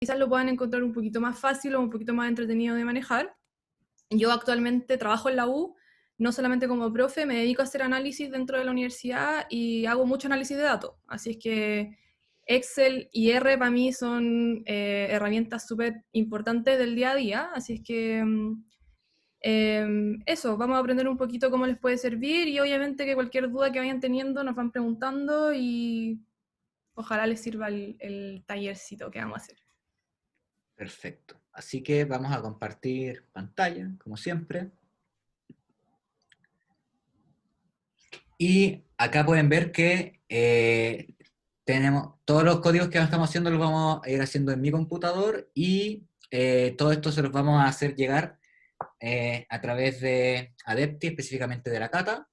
quizás lo puedan encontrar un poquito más fácil o un poquito más entretenido de manejar. Yo actualmente trabajo en la U, no solamente como profe, me dedico a hacer análisis dentro de la universidad y hago mucho análisis de datos. Así es que Excel y R para mí son herramientas súper importantes del día a día. Así es que eso, vamos a aprender un poquito cómo les puede servir y obviamente que cualquier duda que vayan teniendo nos van preguntando y ojalá les sirva el tallercito que vamos a hacer. Perfecto. Así que vamos a compartir pantalla, como siempre. Y acá pueden ver que tenemos todos los códigos que estamos haciendo, los vamos a ir haciendo en mi computador y todo esto se los vamos a hacer llegar a través de Adepti, específicamente de la Cata.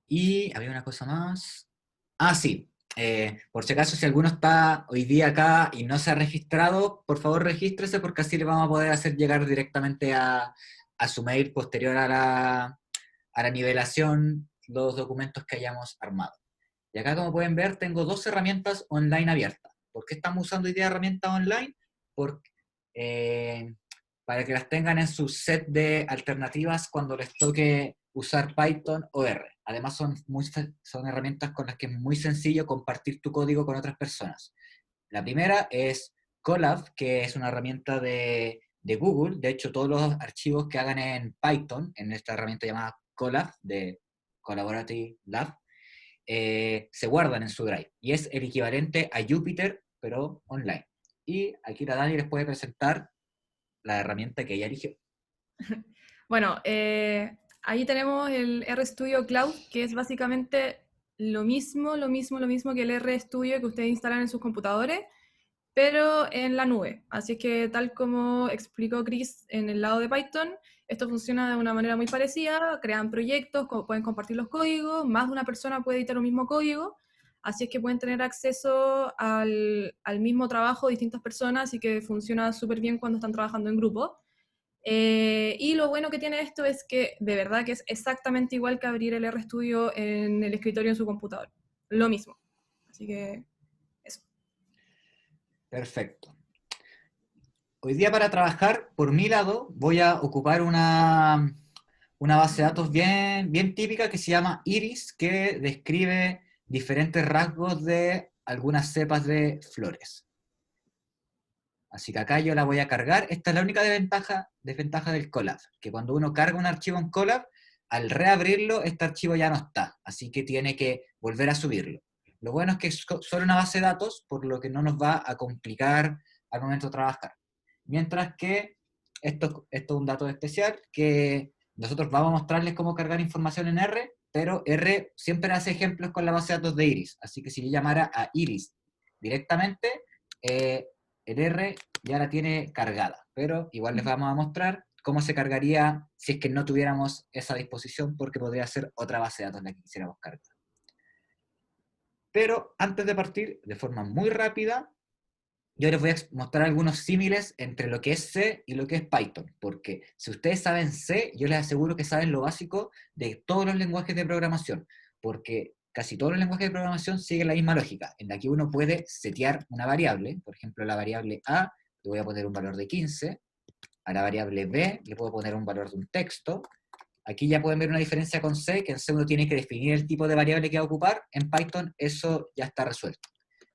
Y había una cosa más. Ah, sí. Por si acaso, si alguno está hoy día acá y no se ha registrado, por favor regístrese porque así le vamos a poder hacer llegar directamente a su mail posterior a la nivelación los documentos que hayamos armado. Y acá, como pueden ver, tengo dos herramientas online abiertas. ¿Por qué estamos usando hoy día herramientas online? Porque, para que las tengan en su set de alternativas cuando les toque usar Python o R. Además, son herramientas con las que es muy sencillo compartir tu código con otras personas. La primera es Colab, que es una herramienta de Google. De hecho, todos los archivos que hagan en Python, en esta herramienta llamada Colab, de Collaborative Lab, se guardan en su drive. Y es el equivalente a Jupyter, pero online. Y aquí la Dani les puede presentar la herramienta que ella eligió. Bueno, ahí tenemos el RStudio Cloud, que es básicamente lo mismo que el RStudio que ustedes instalan en sus computadores, pero en la nube. Así es que tal como explicó Chris en el lado de Python, esto funciona de una manera muy parecida, crean proyectos, pueden compartir los códigos, más de una persona puede editar un mismo código, así es que pueden tener acceso al mismo trabajo distintas personas y que funciona súper bien cuando están trabajando en grupo. Y lo bueno que tiene esto es que de verdad que es exactamente igual que abrir el RStudio en el escritorio en su computador. Lo mismo. Así que eso. Perfecto. Hoy día para trabajar, por mi lado, voy a ocupar una base de datos bien típica que se llama Iris, que describe diferentes rasgos de algunas cepas de flores. Así que acá yo la voy a cargar. Esta es la única desventaja del Colab, que cuando uno carga un archivo en Colab, al reabrirlo, este archivo ya no está, así que tiene que volver a subirlo. Lo bueno es que es solo una base de datos, por lo que no nos va a complicar al momento de trabajar. Mientras que esto es un dato especial, que nosotros vamos a mostrarles cómo cargar información en R, pero R siempre hace ejemplos con la base de datos de Iris, así que si yo llamara a Iris directamente, eh, el R ya la tiene cargada, pero igual les vamos a mostrar cómo se cargaría si es que no tuviéramos esa disposición, porque podría ser otra base de datos la que quisiéramos cargar. Pero antes de partir, de forma muy rápida, yo les voy a mostrar algunos símiles entre lo que es C y lo que es Python, porque si ustedes saben C, yo les aseguro que saben lo básico de todos los lenguajes de programación, porque casi todos los lenguajes de programación siguen la misma lógica, en la que uno puede setear una variable, por ejemplo, la variable A, le voy a poner un valor de 15, a la variable B le puedo poner un valor de un texto. Aquí ya pueden ver una diferencia con C, que en C uno tiene que definir el tipo de variable que va a ocupar, en Python eso ya está resuelto.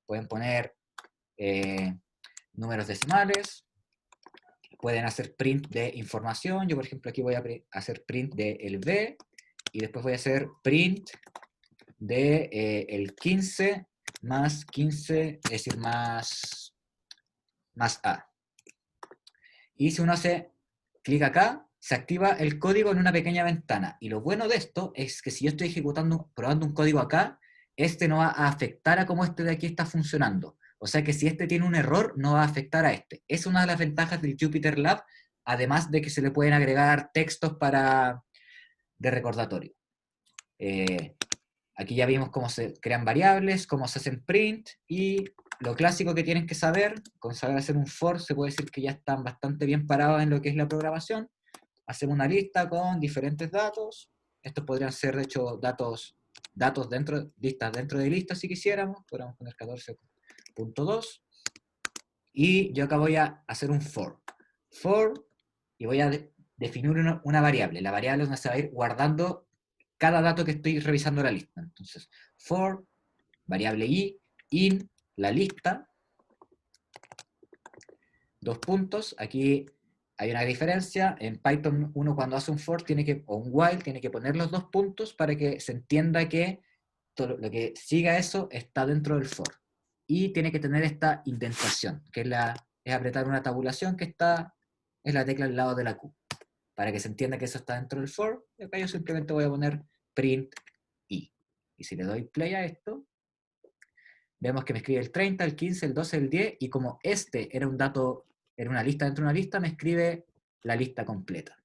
Pueden poner números decimales, pueden hacer print de información. Yo, por ejemplo, aquí voy a hacer print de el B y después voy a hacer print de el 15 más 15, es decir, más A. Y si uno hace clic acá, se activa el código en una pequeña ventana. Y lo bueno de esto es que si yo estoy probando un código acá, este no va a afectar a cómo este de aquí está funcionando. O sea que si este tiene un error, no va a afectar a este. Es una de las ventajas del Jupyter Lab, además de que se le pueden agregar textos de recordatorio. Eh, Aquí ya vimos cómo se crean variables, cómo se hacen print, y lo clásico que tienen que saber, con saber hacer un for, se puede decir que ya están bastante bien parados en lo que es la programación. Hacemos una lista con diferentes datos. Estos podrían ser, de hecho, listas dentro de listas si quisiéramos. Podríamos poner 14.2. Y yo acá voy a hacer un for. For, y voy a definir una variable. La variable es donde se va a ir guardando cada dato que estoy revisando la lista. Entonces, for, variable i, in, la lista, dos puntos. Aquí hay una diferencia. En Python uno cuando hace un for o un while tiene que poner los dos puntos para que se entienda que todo lo que siga eso está dentro del for. Y tiene que tener esta indentación, que es apretar una tabulación que es la tecla al lado de la Q, para que se entienda que eso está dentro del for. Y acá yo simplemente voy a poner print i. Y si le doy play a esto, vemos que me escribe el 30, el 15, el 12, el 10, y como este era un dato, era una lista dentro de una lista, me escribe la lista completa.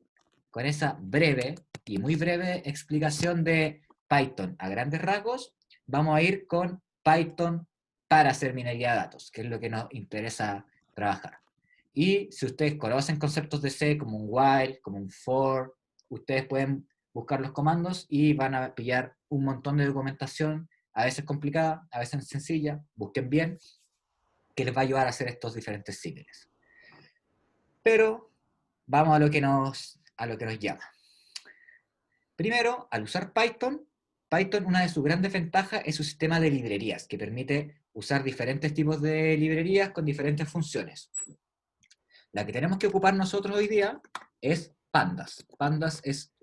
Con esa breve y muy breve explicación de Python a grandes rasgos, vamos a ir con Python para hacer minería de datos, que es lo que nos interesa trabajar. Y si ustedes conocen conceptos de C como un while, como un for, ustedes pueden buscar los comandos y van a pillar un montón de documentación, a veces complicada, a veces sencilla, busquen bien, que les va a ayudar a hacer estos diferentes símiles. Pero vamos a lo que nos llama. Primero, al usar Python, una de sus grandes ventajas es su sistema de librerías, que permite usar diferentes tipos de librerías con diferentes funciones. La que tenemos que ocupar nosotros hoy día es Pandas. Pandas es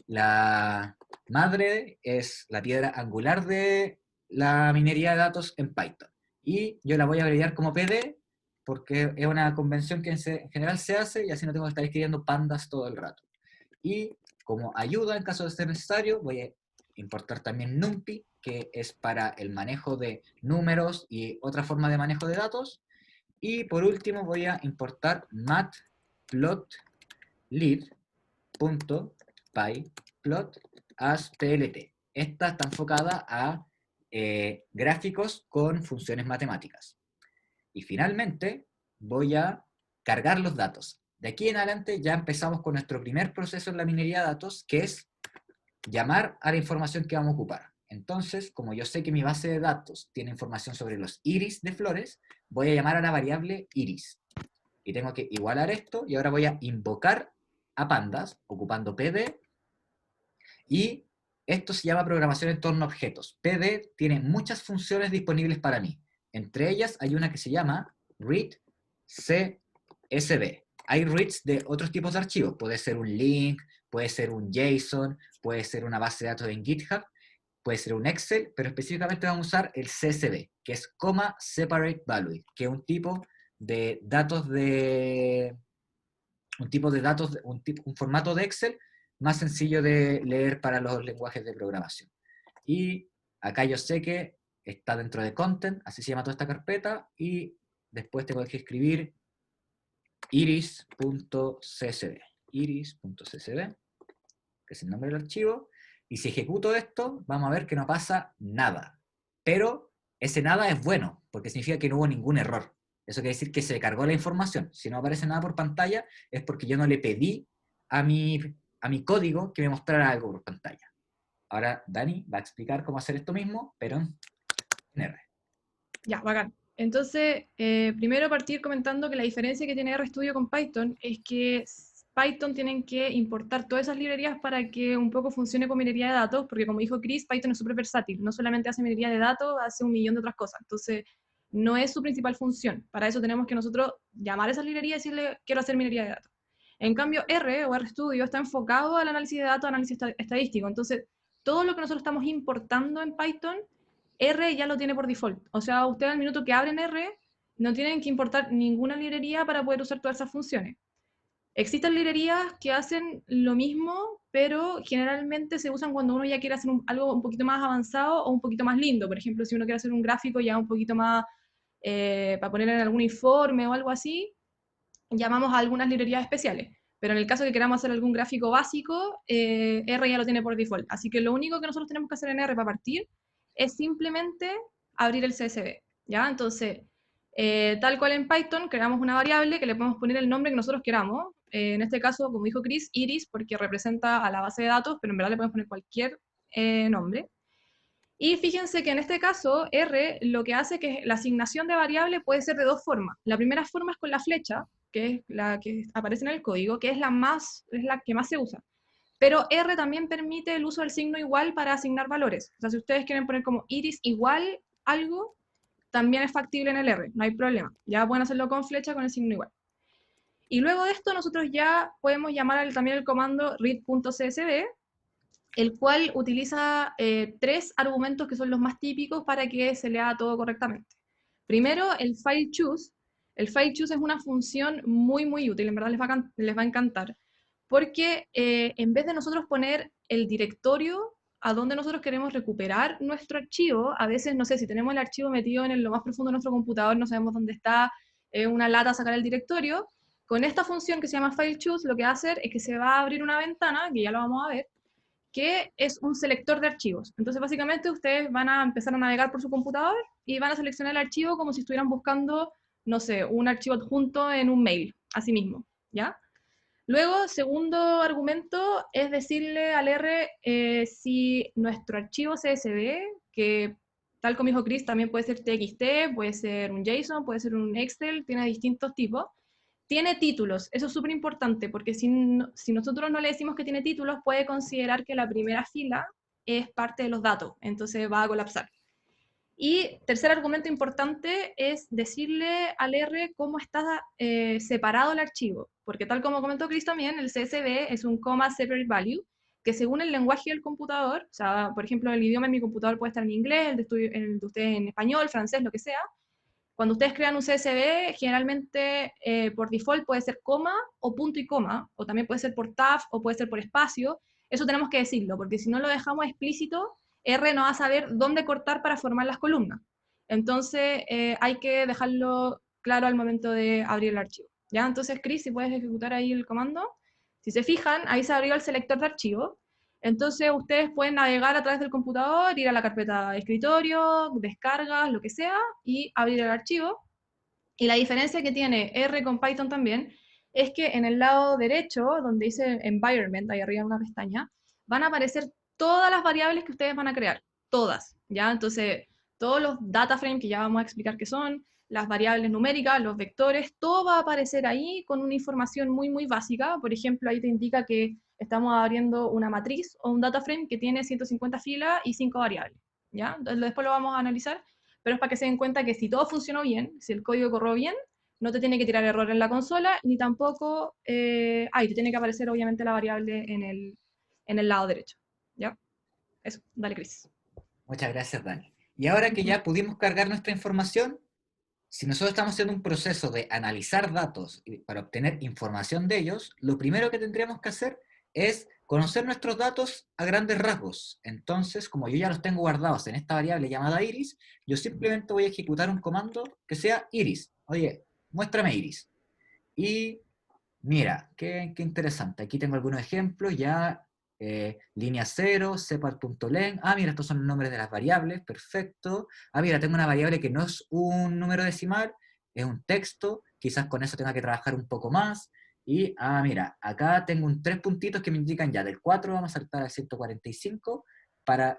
la madre, es la piedra angular de la minería de datos en Python. Y yo la voy a abreviar como PD, porque es una convención que en general se hace, y así no tengo que estar escribiendo pandas todo el rato. Y como ayuda en caso de ser necesario, voy a importar también NumPy, que es para el manejo de números y otra forma de manejo de datos. Y por último voy a importar matplotlib.pyplot as plt. Esta está enfocada a gráficos con funciones matemáticas. Y finalmente voy a cargar los datos. De aquí en adelante ya empezamos con nuestro primer proceso en la minería de datos, que es llamar a la información que vamos a ocupar. Entonces, como yo sé que mi base de datos tiene información sobre los iris de flores, voy a llamar a la variable iris. Y tengo que igualar esto, y ahora voy a invocar a pandas, ocupando pd, y esto se llama programación en torno a objetos. pd tiene muchas funciones disponibles para mí. Entre ellas hay una que se llama read CSV. Hay reads de otros tipos de archivos. Puede ser un link, puede ser un JSON, puede ser una base de datos en GitHub, puede ser un Excel, pero específicamente vamos a usar el CSV, que es Comma Separate Value, que es un tipo de datos un formato de Excel más sencillo de leer para los lenguajes de programación. Y acá yo sé que está dentro de content, así se llama toda esta carpeta, y después tengo que escribir iris.csv, que es el nombre del archivo, y si ejecuto esto, vamos a ver que no pasa nada. Pero ese nada es bueno, porque significa que no hubo ningún error. Eso quiere decir que se cargó la información. Si no aparece nada por pantalla, es porque yo no le pedí a mi código que me mostrara algo por pantalla. Ahora Dani va a explicar cómo hacer esto mismo, pero en R. Ya, bacán. Entonces, primero partir comentando que la diferencia que tiene RStudio con Python es que Python tienen que importar todas esas librerías para que un poco funcione con minería de datos, porque como dijo Chris, Python es súper versátil, no solamente hace minería de datos, hace un millón de otras cosas. Entonces, no es su principal función. Para eso tenemos que nosotros llamar a esas librerías y decirle, quiero hacer minería de datos. En cambio, R o RStudio está enfocado al análisis de datos, análisis estadístico. Entonces, todo lo que nosotros estamos importando en Python R ya lo tiene por default. O sea, ustedes al minuto que abren R, no tienen que importar ninguna librería para poder usar todas esas funciones. Existen librerías que hacen lo mismo, pero generalmente se usan cuando uno ya quiere hacer algo un poquito más avanzado o un poquito más lindo. Por ejemplo, si uno quiere hacer un gráfico ya un poquito más para poner en algún informe o algo así, llamamos a algunas librerías especiales. Pero en el caso de que queramos hacer algún gráfico básico, R ya lo tiene por default. Así que lo único que nosotros tenemos que hacer en R para partir es simplemente abrir el CSV, ¿ya? Entonces, tal cual en Python, creamos una variable que le podemos poner el nombre que nosotros queramos. En este caso, como dijo Chris, iris, porque representa a la base de datos, pero en verdad le podemos poner cualquier nombre. Y fíjense que en este caso, R lo que hace que la asignación de variable puede ser de dos formas. La primera forma es con la flecha, que es la que aparece en el código, que es la que más se usa. Pero R también permite el uso del signo igual para asignar valores. O sea, si ustedes quieren poner como iris igual algo, también es factible en el R, no hay problema. Ya pueden hacerlo con flecha con el signo igual. Y luego de esto nosotros ya podemos llamar también el comando read.csv, el cual utiliza tres argumentos que son los más típicos para que se lea todo correctamente. Primero, el file choose. El file choose es una función muy, muy útil, en verdad les va a encantar, porque en vez de nosotros poner el directorio a donde nosotros queremos recuperar nuestro archivo, a veces, no sé, si tenemos el archivo metido en lo más profundo de nuestro computador, no sabemos dónde está, una lata sacar el directorio, con esta función que se llama file choose, lo que va a hacer es que se va a abrir una ventana, que ya lo vamos a ver, que es un selector de archivos. Entonces, básicamente, ustedes van a empezar a navegar por su computador y van a seleccionar el archivo como si estuvieran buscando, no sé, un archivo adjunto en un mail, así mismo, ¿ya? Luego, segundo argumento es decirle al R si nuestro archivo CSV, que tal como dijo Chris, también puede ser TXT, puede ser un JSON, puede ser un Excel, tiene distintos tipos, tiene títulos. Eso es súper importante, porque si nosotros no le decimos que tiene títulos, puede considerar que la primera fila es parte de los datos, entonces va a colapsar. Y tercer argumento importante es decirle al R cómo está separado el archivo, porque tal como comentó Chris también, el CSV es un comma separate value, que según el lenguaje del computador, o sea, por ejemplo, el idioma en mi computador puede estar en inglés, el de ustedes en español, francés, lo que sea. Cuando ustedes crean un CSV, generalmente por default puede ser coma o punto y coma, o también puede ser por tab o puede ser por espacio. Eso tenemos que decirlo, porque si no lo dejamos explícito, R no va a saber dónde cortar para formar las columnas. Entonces hay que dejarlo claro al momento de abrir el archivo. ¿Ya? Entonces, Chris, si puedes ejecutar ahí el comando. Si se fijan, ahí se abrió el selector de archivo. Entonces ustedes pueden navegar a través del computador, ir a la carpeta de escritorio, descargas, lo que sea, y abrir el archivo. Y la diferencia que tiene R con Python también es que en el lado derecho, donde dice environment, ahí arriba en una pestaña, van a aparecer todas las variables que ustedes van a crear, todas, ¿ya? Entonces, todos los data frames que ya vamos a explicar qué son, las variables numéricas, los vectores, todo va a aparecer ahí con una información muy, muy básica. Por ejemplo, ahí te indica que estamos abriendo una matriz o un data frame que tiene 150 filas y 5 variables, ¿ya? Entonces, después lo vamos a analizar, pero es para que se den cuenta que si todo funcionó bien, si el código corrió bien, no te tiene que tirar error en la consola, ni tampoco, te tiene que aparecer obviamente la variable en el lado derecho. ¿Ya? Eso, dale, Chris. Muchas gracias, Dani. Y ahora que ya pudimos cargar nuestra información, si nosotros estamos haciendo un proceso de analizar datos para obtener información de ellos, lo primero que tendríamos que hacer es conocer nuestros datos a grandes rasgos. Entonces, como yo ya los tengo guardados en esta variable llamada iris, yo simplemente voy a ejecutar un comando que sea iris. Oye, muéstrame iris. Y mira, qué interesante. Aquí tengo algunos ejemplos ya. Línea 0, separ.len. Ah, mira, estos son los nombres de las variables. Perfecto. Ah, mira, tengo una variable que no es un número decimal, es un texto. Quizás con eso tenga que trabajar un poco más. Y, mira, acá tengo tres puntitos que me indican ya del 4 vamos a saltar al 145,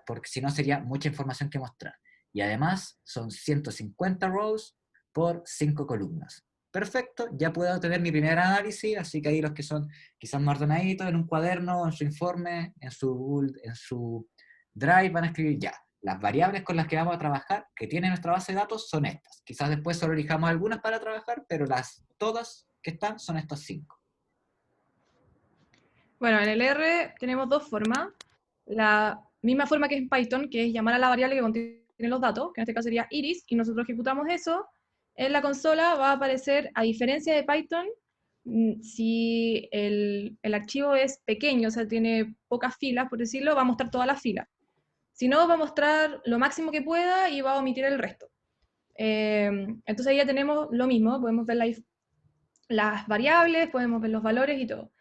porque si no sería mucha información que mostrar. Y además son 150 rows por 5 columnas. Perfecto, ya puedo tener mi primer análisis, así que ahí los que son quizás más ordenaditos en un cuaderno, en su informe, en su Drive, van a escribir ya. Las variables con las que vamos a trabajar, que tiene nuestra base de datos, son estas. Quizás después solo elijamos algunas para trabajar, pero todas que están son estas 5. Bueno, en el R tenemos dos formas. La misma forma que en Python, que es llamar a la variable que contiene los datos, que en este caso sería iris, y nosotros ejecutamos eso. En la consola va a aparecer, a diferencia de Python, si el archivo es pequeño, o sea, tiene pocas filas, por decirlo, va a mostrar todas las filas. Si no, va a mostrar lo máximo que pueda y va a omitir el resto. Entonces ahí ya tenemos lo mismo, podemos ver las variables, podemos ver los valores y todo.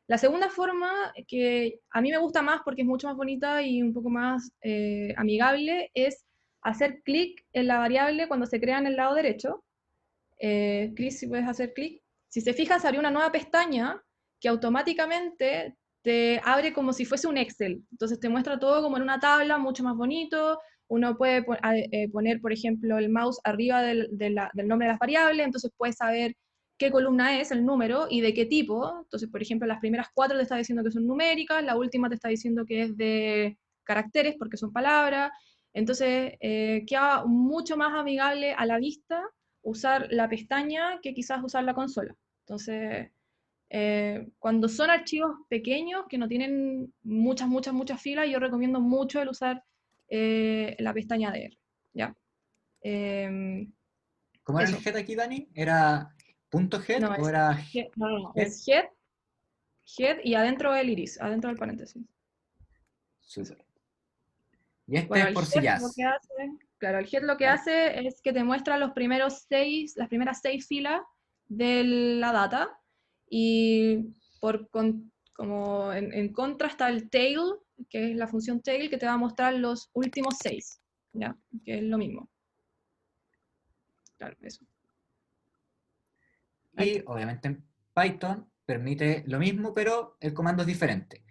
La segunda forma, que a mí me gusta más porque es mucho más bonita y un poco más amigable, es hacer clic en la variable cuando se crea en el lado derecho. Chris, si puedes hacer clic. Si se fijas, abre una nueva pestaña que automáticamente te abre como si fuese un Excel. Entonces te muestra todo como en una tabla, mucho más bonito. uno puede poner, por ejemplo, el mouse arriba del nombre de las variables, entonces puedes saber qué columna es el número y de qué tipo. Entonces, por ejemplo, las primeras 4 te está diciendo que son numéricas, la última te está diciendo que es de caracteres porque son palabras. Entonces, queda mucho más amigable a la vista usar la pestaña que quizás usar la consola. Entonces, cuando son archivos pequeños que no tienen muchas filas, yo recomiendo mucho el usar la pestaña de R. ¿Ya? Em, ¿Cómo era el eso. head aquí, Dani? ¿Era punto head No, o era no, head? es head y adentro el iris, adentro del paréntesis. Eso. Súper. Y este Bueno, es el por si head ya. lo que hace, claro, el head lo que Dale. hace es que te muestra las primeras 6 filas de la data y como en contra está el tail, que es la función tail, que te va a mostrar los últimos 6, ¿ya? Que es lo mismo. Claro, eso. Ahí Y está. obviamente en Python permite lo mismo, pero el comando es diferente.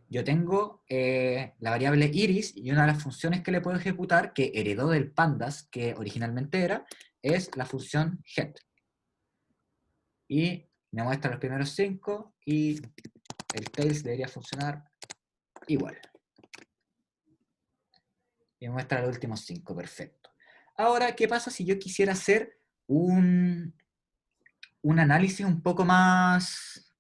Yo tengo la variable iris y una de las funciones que le puedo ejecutar, que heredó del pandas, que originalmente era, es la función head. Y me muestra los primeros 5 y el tails debería funcionar igual. Y me muestra los últimos 5, perfecto. Ahora, ¿qué pasa si yo quisiera hacer un análisis un poco más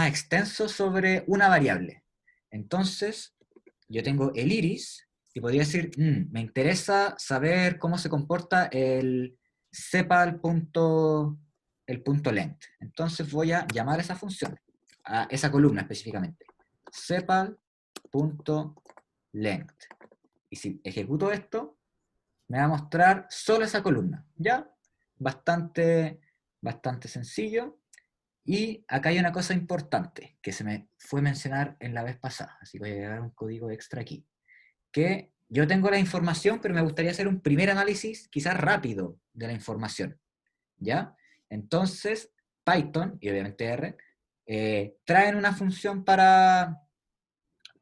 extenso sobre una variable? Entonces, yo tengo el iris y podría decir, me interesa saber cómo se comporta el el punto length. Entonces voy a llamar a esa función, a esa columna específicamente, sepal.length. Y si ejecuto esto, me va a mostrar solo esa columna. ¿Ya? Bastante sencillo. Y acá hay una cosa importante que se me fue a mencionar en la vez pasada, así que voy a agregar un código extra aquí. Que yo tengo la información, pero me gustaría hacer un primer análisis quizás rápido de la información. ¿Ya? Entonces, Python y obviamente R traen una función para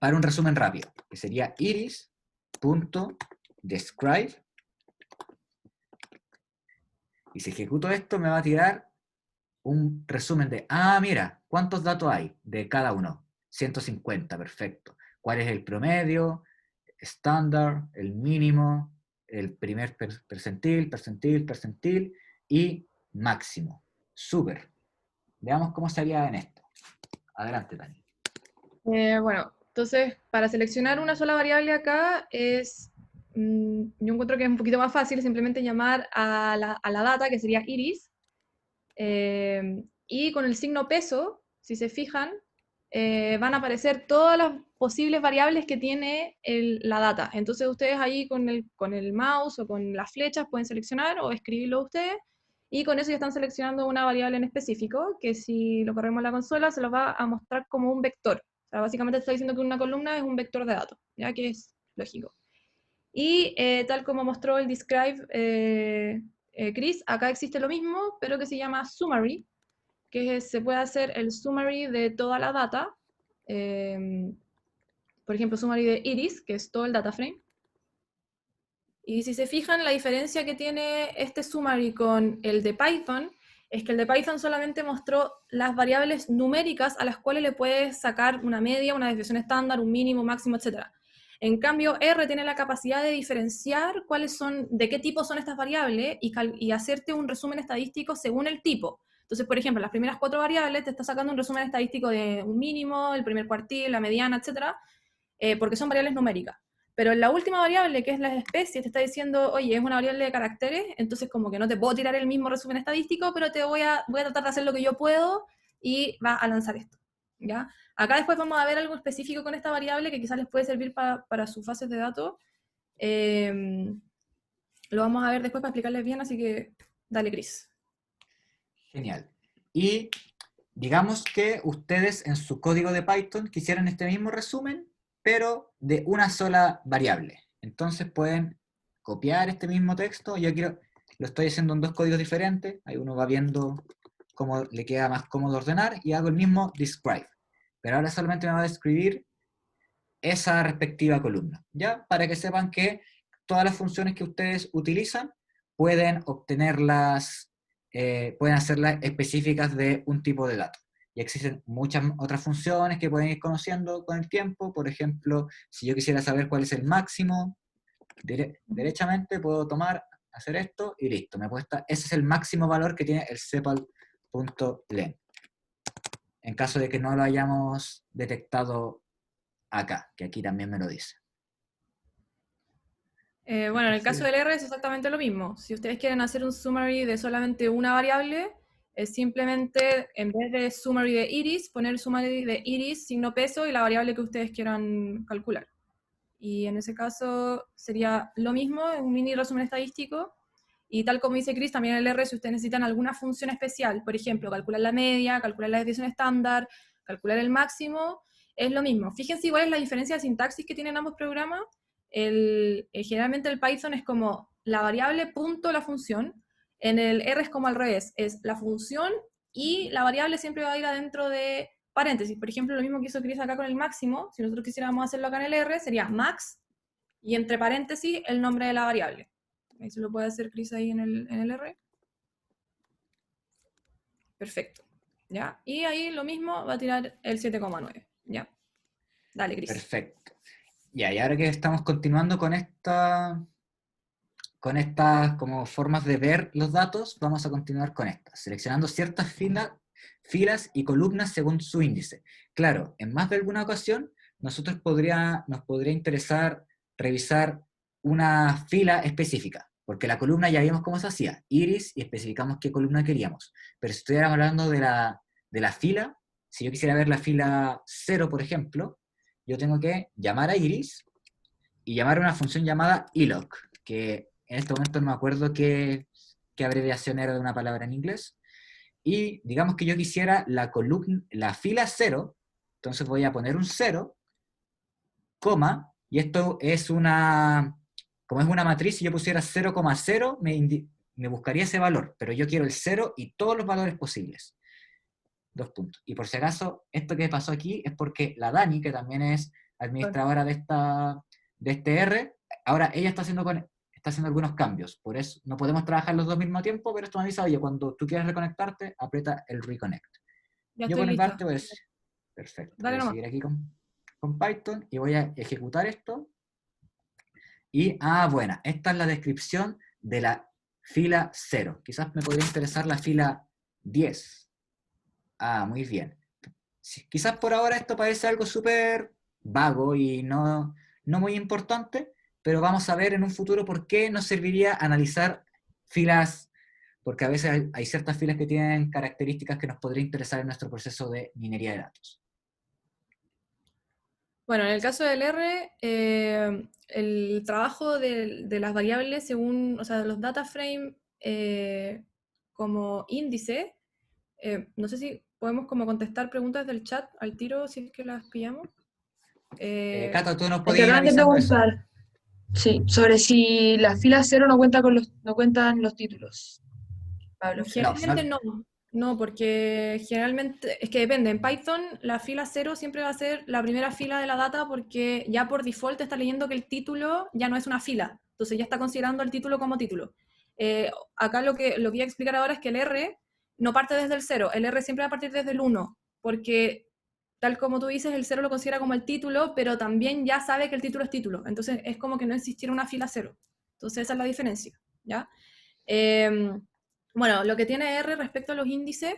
un resumen rápido, que sería iris.describe. Y si ejecuto esto, me va a tirar un resumen de, mira, ¿cuántos datos hay de cada uno? 150, perfecto. ¿Cuál es el promedio? Estándar, el mínimo, el primer percentil y máximo. Súper. Veamos cómo sería en esto. Adelante, Dani. Bueno, entonces, para seleccionar una sola variable acá yo encuentro que es un poquito más fácil simplemente llamar a la data, que sería iris, y con el signo peso, si se fijan, van a aparecer todas las posibles variables que tiene la data. Entonces ustedes ahí con el mouse o con las flechas pueden seleccionar o escribirlo ustedes, y con eso ya están seleccionando una variable en específico, que si lo corremos en la consola se los va a mostrar como un vector. O sea, básicamente está diciendo que una columna es un vector de datos, ya que es lógico. Y tal como mostró el describe Chris, acá existe lo mismo, pero que se llama summary, que se puede hacer el summary de toda la data. eh, por ejemplo, summary de iris, que es todo el data frame. Y si se fijan, la diferencia que tiene este summary con el de Python es que el de Python solamente mostró las variables numéricas a las cuales le puedes sacar una media, una desviación estándar, un mínimo, máximo, etc. En cambio, R tiene la capacidad de diferenciar de qué tipo son estas variables y hacerte un resumen estadístico según el tipo. Entonces, por ejemplo, las primeras 4 variables te está sacando un resumen estadístico de un mínimo, el primer cuartil, la mediana, etc., porque son variables numéricas. Pero en la última variable, que es la especie, te está diciendo, oye, es una variable de caracteres, entonces como que no te puedo tirar el mismo resumen estadístico, pero voy a tratar de hacer lo que yo puedo y va a lanzar esto. ¿Ya? Acá después vamos a ver algo específico con esta variable que quizás les puede servir para sus bases de datos. Lo vamos a ver después para explicarles bien, así que dale, Cris. Genial. Y digamos que ustedes en su código de Python quisieran este mismo resumen, pero de una sola variable. Entonces pueden copiar este mismo texto. Lo estoy haciendo en 2 códigos diferentes. Ahí uno va viendo cómo le queda más cómodo ordenar y hago el mismo describe. Pero ahora solamente me va a describir esa respectiva columna, ¿ya? Para que sepan que todas las funciones que ustedes utilizan, pueden obtenerlas, pueden hacerlas específicas de un tipo de dato. Y existen muchas otras funciones que pueden ir conociendo con el tiempo. Por ejemplo, si yo quisiera saber cuál es el máximo, derechamente puedo tomar, hacer esto y listo. Me cuesta, ese es el máximo valor que tiene el sepal.len. En caso de que no lo hayamos detectado acá, que aquí también me lo dice. Bueno, en el caso del R es exactamente lo mismo. Si ustedes quieren hacer un summary de solamente una variable, es simplemente, en vez de summary de iris, poner summary de iris, signo peso y la variable que ustedes quieran calcular. Y en ese caso sería lo mismo, un mini resumen estadístico. Y tal como dice Chris, también en el R, si ustedes necesitan alguna función especial, por ejemplo, calcular la media, calcular la desviación estándar, calcular el máximo, es lo mismo. Fíjense igual es la diferencia de sintaxis que tienen ambos programas. Generalmente el Python es como la variable punto la función, en el R es como al revés, es la función y la variable siempre va a ir adentro de paréntesis. Por ejemplo, lo mismo que hizo Chris acá con el máximo, si nosotros quisiéramos hacerlo acá en el R, sería max y entre paréntesis el nombre de la variable. Eso lo puede hacer Chris ahí en el R. Perfecto. ¿Ya? Y ahí lo mismo va a tirar el 7,9. ¿Ya? Dale, Chris. Perfecto. Ya, y ahora que estamos continuando con estas como formas de ver los datos, vamos a continuar con estas, seleccionando ciertas filas y columnas según su índice. Claro, en más de alguna ocasión, nos podría interesar revisar una fila específica, porque la columna ya vimos cómo se hacía, iris, y especificamos qué columna queríamos. Pero si estuviéramos hablando de la fila, si yo quisiera ver la fila 0, por ejemplo, yo tengo que llamar a iris y llamar a una función llamada iloc, que en este momento no me acuerdo qué abreviación era de una palabra en inglés, y digamos que yo quisiera la fila 0, entonces voy a poner un 0, coma, y esto es como es una matriz, si yo pusiera 0,0, me buscaría ese valor, pero yo quiero el 0 y todos los valores posibles. 2 puntos. Y por si acaso, esto que pasó aquí es porque la Dani, que también es administradora de este R, ahora ella está haciendo algunos cambios. Por eso no podemos trabajar los dos al mismo tiempo, pero esto me avisa, oye, cuando tú quieras reconectarte, aprieta el reconnect. Ya Yo estoy por mi parte lista. voy a decir, perfecto, voy Dale a nomás. seguir aquí con Python y voy a ejecutar esto. Y, bueno, esta es la descripción de la fila 0. Quizás me podría interesar la fila 10. Muy bien. Sí, quizás por ahora esto parece algo súper vago y no muy importante, pero vamos a ver en un futuro por qué nos serviría analizar filas, porque a veces hay ciertas filas que tienen características que nos podría interesar en nuestro proceso de minería de datos. Bueno, en el caso del R, el trabajo de las variables según, o sea, de los data frame como índice, no sé si podemos como contestar preguntas del chat al tiro si es que las pillamos. Cata, ¿tú nos Es que podías ir acaban de avisando eso? preguntar, sí, sobre si la fila cero no cuenta no cuentan los títulos. Pablo No, Flores. Generalmente no, porque generalmente, es que depende, en Python la fila 0 siempre va a ser la primera fila de la data porque ya por default está leyendo que el título ya no es una fila, entonces ya está considerando el título como título. Acá lo que voy a explicar ahora es que el R no parte desde el 0, el R siempre va a partir desde el 1, porque tal como tú dices, el 0 lo considera como el título, pero también ya sabe que el título es título, entonces es como que no existiera una fila 0. Entonces esa es la diferencia, ¿ya? Bueno, lo que tiene R respecto a los índices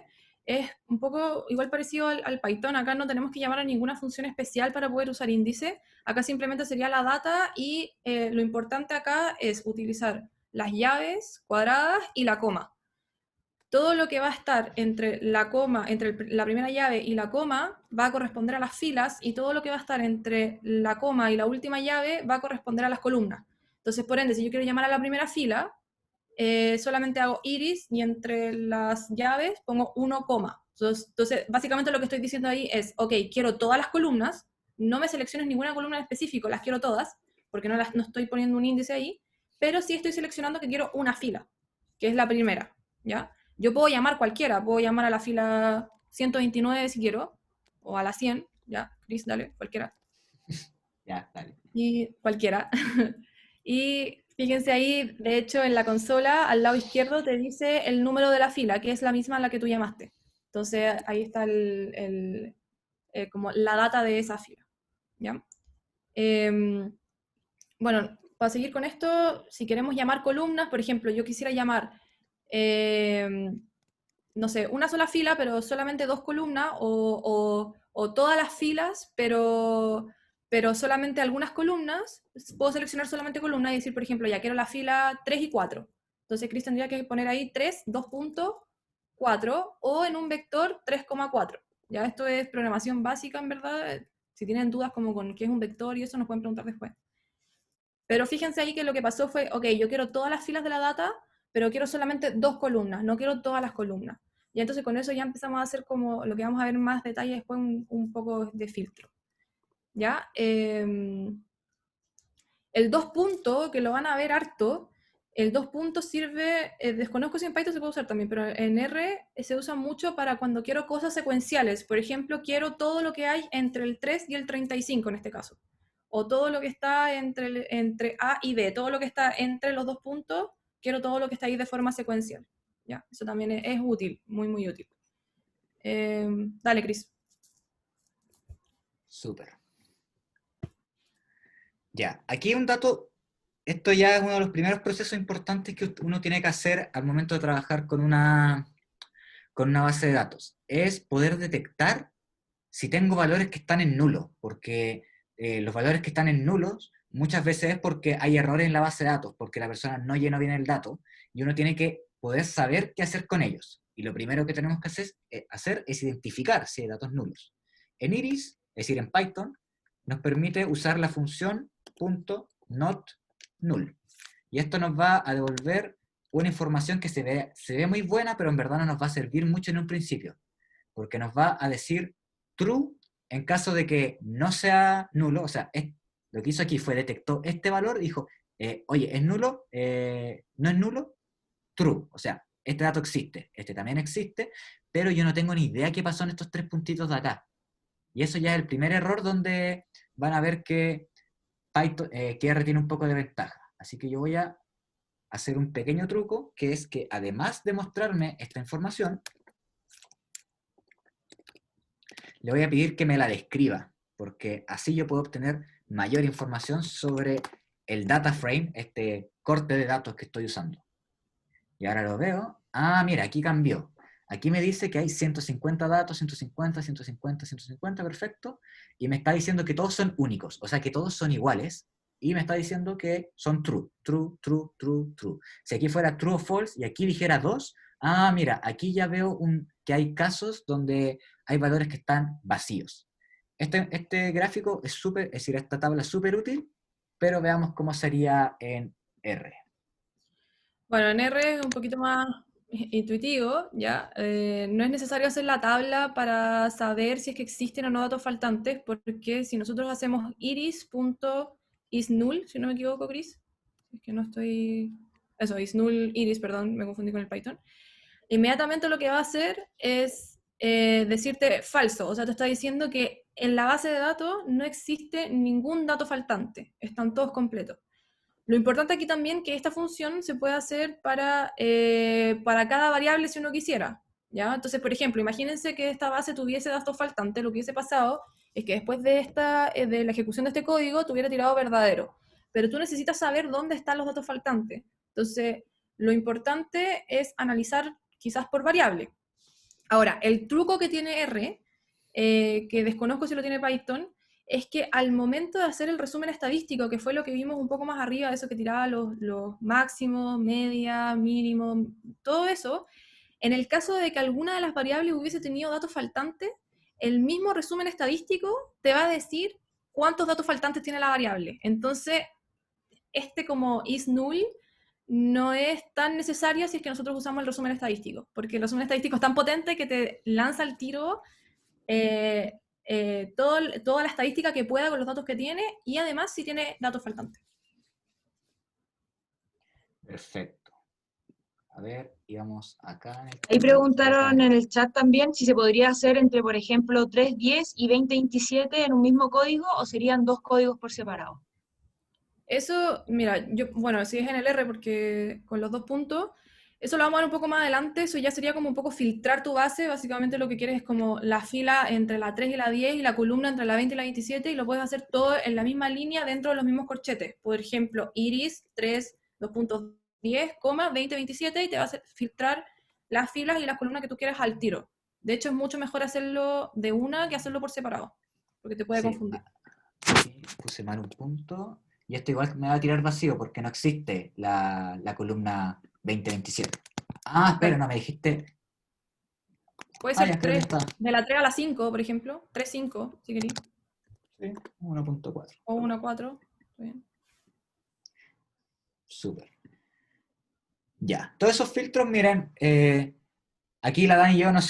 es un poco igual parecido al Python. Acá no tenemos que llamar a ninguna función especial para poder usar índice. Acá simplemente sería la data y lo importante acá es utilizar las llaves cuadradas y la coma. Todo lo que va a estar entre la coma, entre la primera llave y la coma, va a corresponder a las filas, y todo lo que va a estar entre la coma y la última llave va a corresponder a las columnas. Entonces, por ende, si yo quiero llamar a la primera fila, solamente hago iris y entre las llaves pongo 1, entonces, básicamente lo que estoy diciendo ahí es, ok, quiero todas las columnas, no me selecciones ninguna columna en específico, las quiero todas, porque no estoy poniendo un índice ahí, pero sí estoy seleccionando que quiero una fila, que es la primera, ¿ya? Yo puedo llamar cualquiera, puedo llamar a la fila 129 si quiero, o a la 100, ¿ya? Chris, dale, cualquiera. Ya, dale. Y cualquiera. Y fíjense ahí, de hecho, en la consola, al lado izquierdo, te dice el número de la fila, que es la misma a la que tú llamaste. Entonces, ahí está como la data de esa fila, ¿ya? Em, bueno, para seguir con esto, si queremos llamar columnas, por ejemplo, yo quisiera llamar, no sé, una sola fila, pero solamente dos columnas, o todas las filas, pero solamente algunas columnas, puedo seleccionar solamente columnas y decir, por ejemplo, ya quiero la fila 3 y 4. Entonces, Chris tendría que poner ahí 3, 2.4, o en un vector 3,4. Ya esto es programación básica, en verdad. Si tienen dudas como con qué es un vector y eso, nos pueden preguntar después. Pero fíjense ahí que lo que pasó fue, ok, yo quiero todas las filas de la data, pero quiero solamente dos columnas, no quiero todas las columnas. Y entonces con eso ya empezamos a hacer como lo que vamos a ver más detalle después, un poco de filtro. ¿Ya? El dos puntos, que lo van a ver harto, el dos puntos sirve, desconozco si en Python se puede usar también, pero en R se usa mucho para cuando quiero cosas secuenciales. Por ejemplo, quiero todo lo que hay entre el 3 y el 35 en este caso. O todo lo que está entre A y B, todo lo que está entre los dos puntos, quiero todo lo que está ahí de forma secuencial. ¿Ya? Eso también es útil, muy, muy útil. Dale, Cris. Súper. Ya, aquí un dato, esto ya es uno de los primeros procesos importantes que uno tiene que hacer al momento de trabajar con una base de datos, es poder detectar si tengo valores que están en nulo, porque los valores que están en nulos muchas veces es porque hay errores en la base de datos, porque la persona no llenó bien el dato, y uno tiene que poder saber qué hacer con ellos. Y lo primero que tenemos que hacer es identificar si hay datos nulos. En Iris, es decir, en Python, nos permite usar la función .not_null. Y esto nos va a devolver una información que se ve muy buena, pero en verdad no nos va a servir mucho en un principio, porque nos va a decir true en caso de que no sea nulo. O sea, lo que hizo aquí fue detectó este valor y dijo, oye, ¿es nulo? ¿No es nulo? True. O sea, este dato existe, este también existe, pero yo no tengo ni idea qué pasó en estos tres puntitos de acá. Y eso ya es el primer error donde van a ver que Python, que R tiene un poco de ventaja. Así que yo voy a hacer un pequeño truco, que es que además de mostrarme esta información, le voy a pedir que me la describa, porque así yo puedo obtener mayor información sobre el data frame, este corte de datos que estoy usando. Y ahora lo veo. Ah, mira, aquí cambió. Aquí me dice que hay 150 datos, 150, 150, 150, perfecto. Y me está diciendo que todos son únicos, o sea que todos son iguales. Y me está diciendo que son true, true, true, true, true. Si aquí fuera true o false y aquí dijera 2, ah, mira, aquí ya veo que hay casos donde hay valores que están vacíos. Este gráfico es súper, es decir, esta tabla es súper útil, pero veamos cómo sería en R. Bueno, en R es un poquito más intuitivo, ¿ya? No es necesario hacer la tabla para saber si es que existen o no datos faltantes, porque si nosotros hacemos iris.isNull, si no me equivoco, Chris, es que no estoy... Eso, isNull, iris, perdón, me confundí con el Python. Inmediatamente lo que va a hacer es decirte falso, o sea, te está diciendo que en la base de datos no existe ningún dato faltante, están todos completos. Lo importante aquí también es que esta función se puede hacer para cada variable si uno quisiera, ¿ya? Entonces, por ejemplo, imagínense que esta base tuviese datos faltantes, lo que hubiese pasado es que después de la ejecución de este código tuviera tirado verdadero, pero tú necesitas saber dónde están los datos faltantes. Entonces, lo importante es analizar quizás por variable. Ahora, el truco que tiene R, que desconozco si lo tiene Python, es que al momento de hacer el resumen estadístico, que fue lo que vimos un poco más arriba, eso que tiraba los máximos, media, mínimo, todo eso, en el caso de que alguna de las variables hubiese tenido datos faltantes, el mismo resumen estadístico te va a decir cuántos datos faltantes tiene la variable. Entonces, como is null no es tan necesario si es que nosotros usamos el resumen estadístico, porque el resumen estadístico es tan potente que te lanza al tiro toda la estadística que pueda con los datos que tiene y además si tiene datos faltantes. Perfecto. A ver, íbamos acá. Ahí preguntaron en el chat también si se podría hacer entre, por ejemplo, 3.10 y 20.27 en un mismo código o serían dos códigos por separado. Eso, mira, bueno, si es en el R, porque con los dos puntos, eso lo vamos a ver un poco más adelante, eso ya sería como un poco filtrar tu base, básicamente lo que quieres es como la fila entre la 3 y la 10 y la columna entre la 20 y la 27 y lo puedes hacer todo en la misma línea dentro de los mismos corchetes. Por ejemplo, iris 3, 2.10, 20, 27 y te va a hacer filtrar las filas y las columnas que tú quieras al tiro. De hecho, es mucho mejor hacerlo de una que hacerlo por separado, porque te puede Sí, confundir. aquí puse mal un punto. Y esto igual me va a tirar vacío porque no existe la columna 2027. Ah, espera, Claro. no, me dijiste. Puede Ah, ya ser creo que 3, está. de la 3 a la 5, por ejemplo. 3, 5, si queréis. Sí, 1.4. O 1, 4. Súper. Ya. Todos esos filtros, miren, aquí la Dani y yo no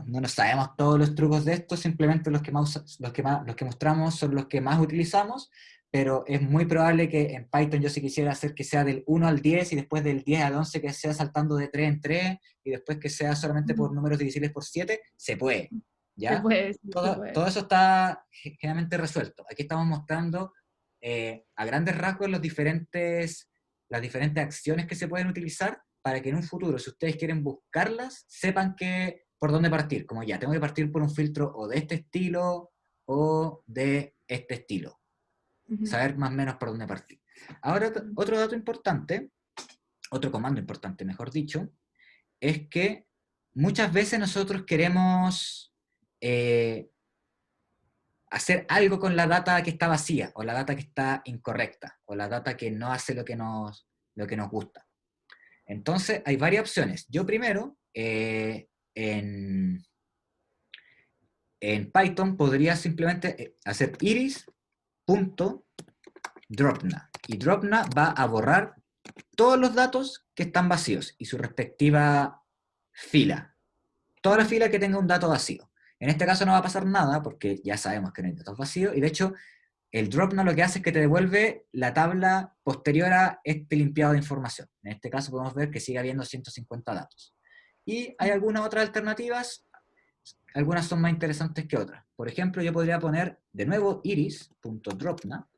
nos sabemos todos los trucos de esto, simplemente los que mostramos son los que más utilizamos, pero es muy probable que en Python yo si quisiera hacer que sea del 1 al 10 y después del 10 al 11 que sea saltando de 3 en 3 y después que sea solamente por números divisibles por 7, se puede, Se ¿ya? puede, sí, se Todo, puede. todo eso está generalmente resuelto. Aquí estamos mostrando a grandes rasgos las diferentes acciones que se pueden utilizar para que en un futuro, si ustedes quieren buscarlas, sepan por dónde partir. Como ya, tengo que partir por un filtro o de este estilo o de este estilo. Ujú. Saber más o menos por dónde partir. Ahora, otro dato importante, otro comando importante, mejor dicho, es que muchas veces nosotros queremos hacer algo con la data que está vacía, o la data que está incorrecta, o la data que no hace lo que nos gusta. Entonces, hay varias opciones. Yo primero, en Python, podría simplemente hacer iris.dropna. Y dropna va a borrar todos los datos que están vacíos y su respectiva fila. Toda la fila que tenga un dato vacío. En este caso no va a pasar nada porque ya sabemos que no hay datos vacíos y de hecho el dropna lo que hace es que te devuelve la tabla posterior a este limpiado de información. En este caso podemos ver que sigue habiendo 150 datos. Y hay algunas otras alternativas, algunas son más interesantes que otras. Por ejemplo, yo podría poner de nuevo iris.dropna,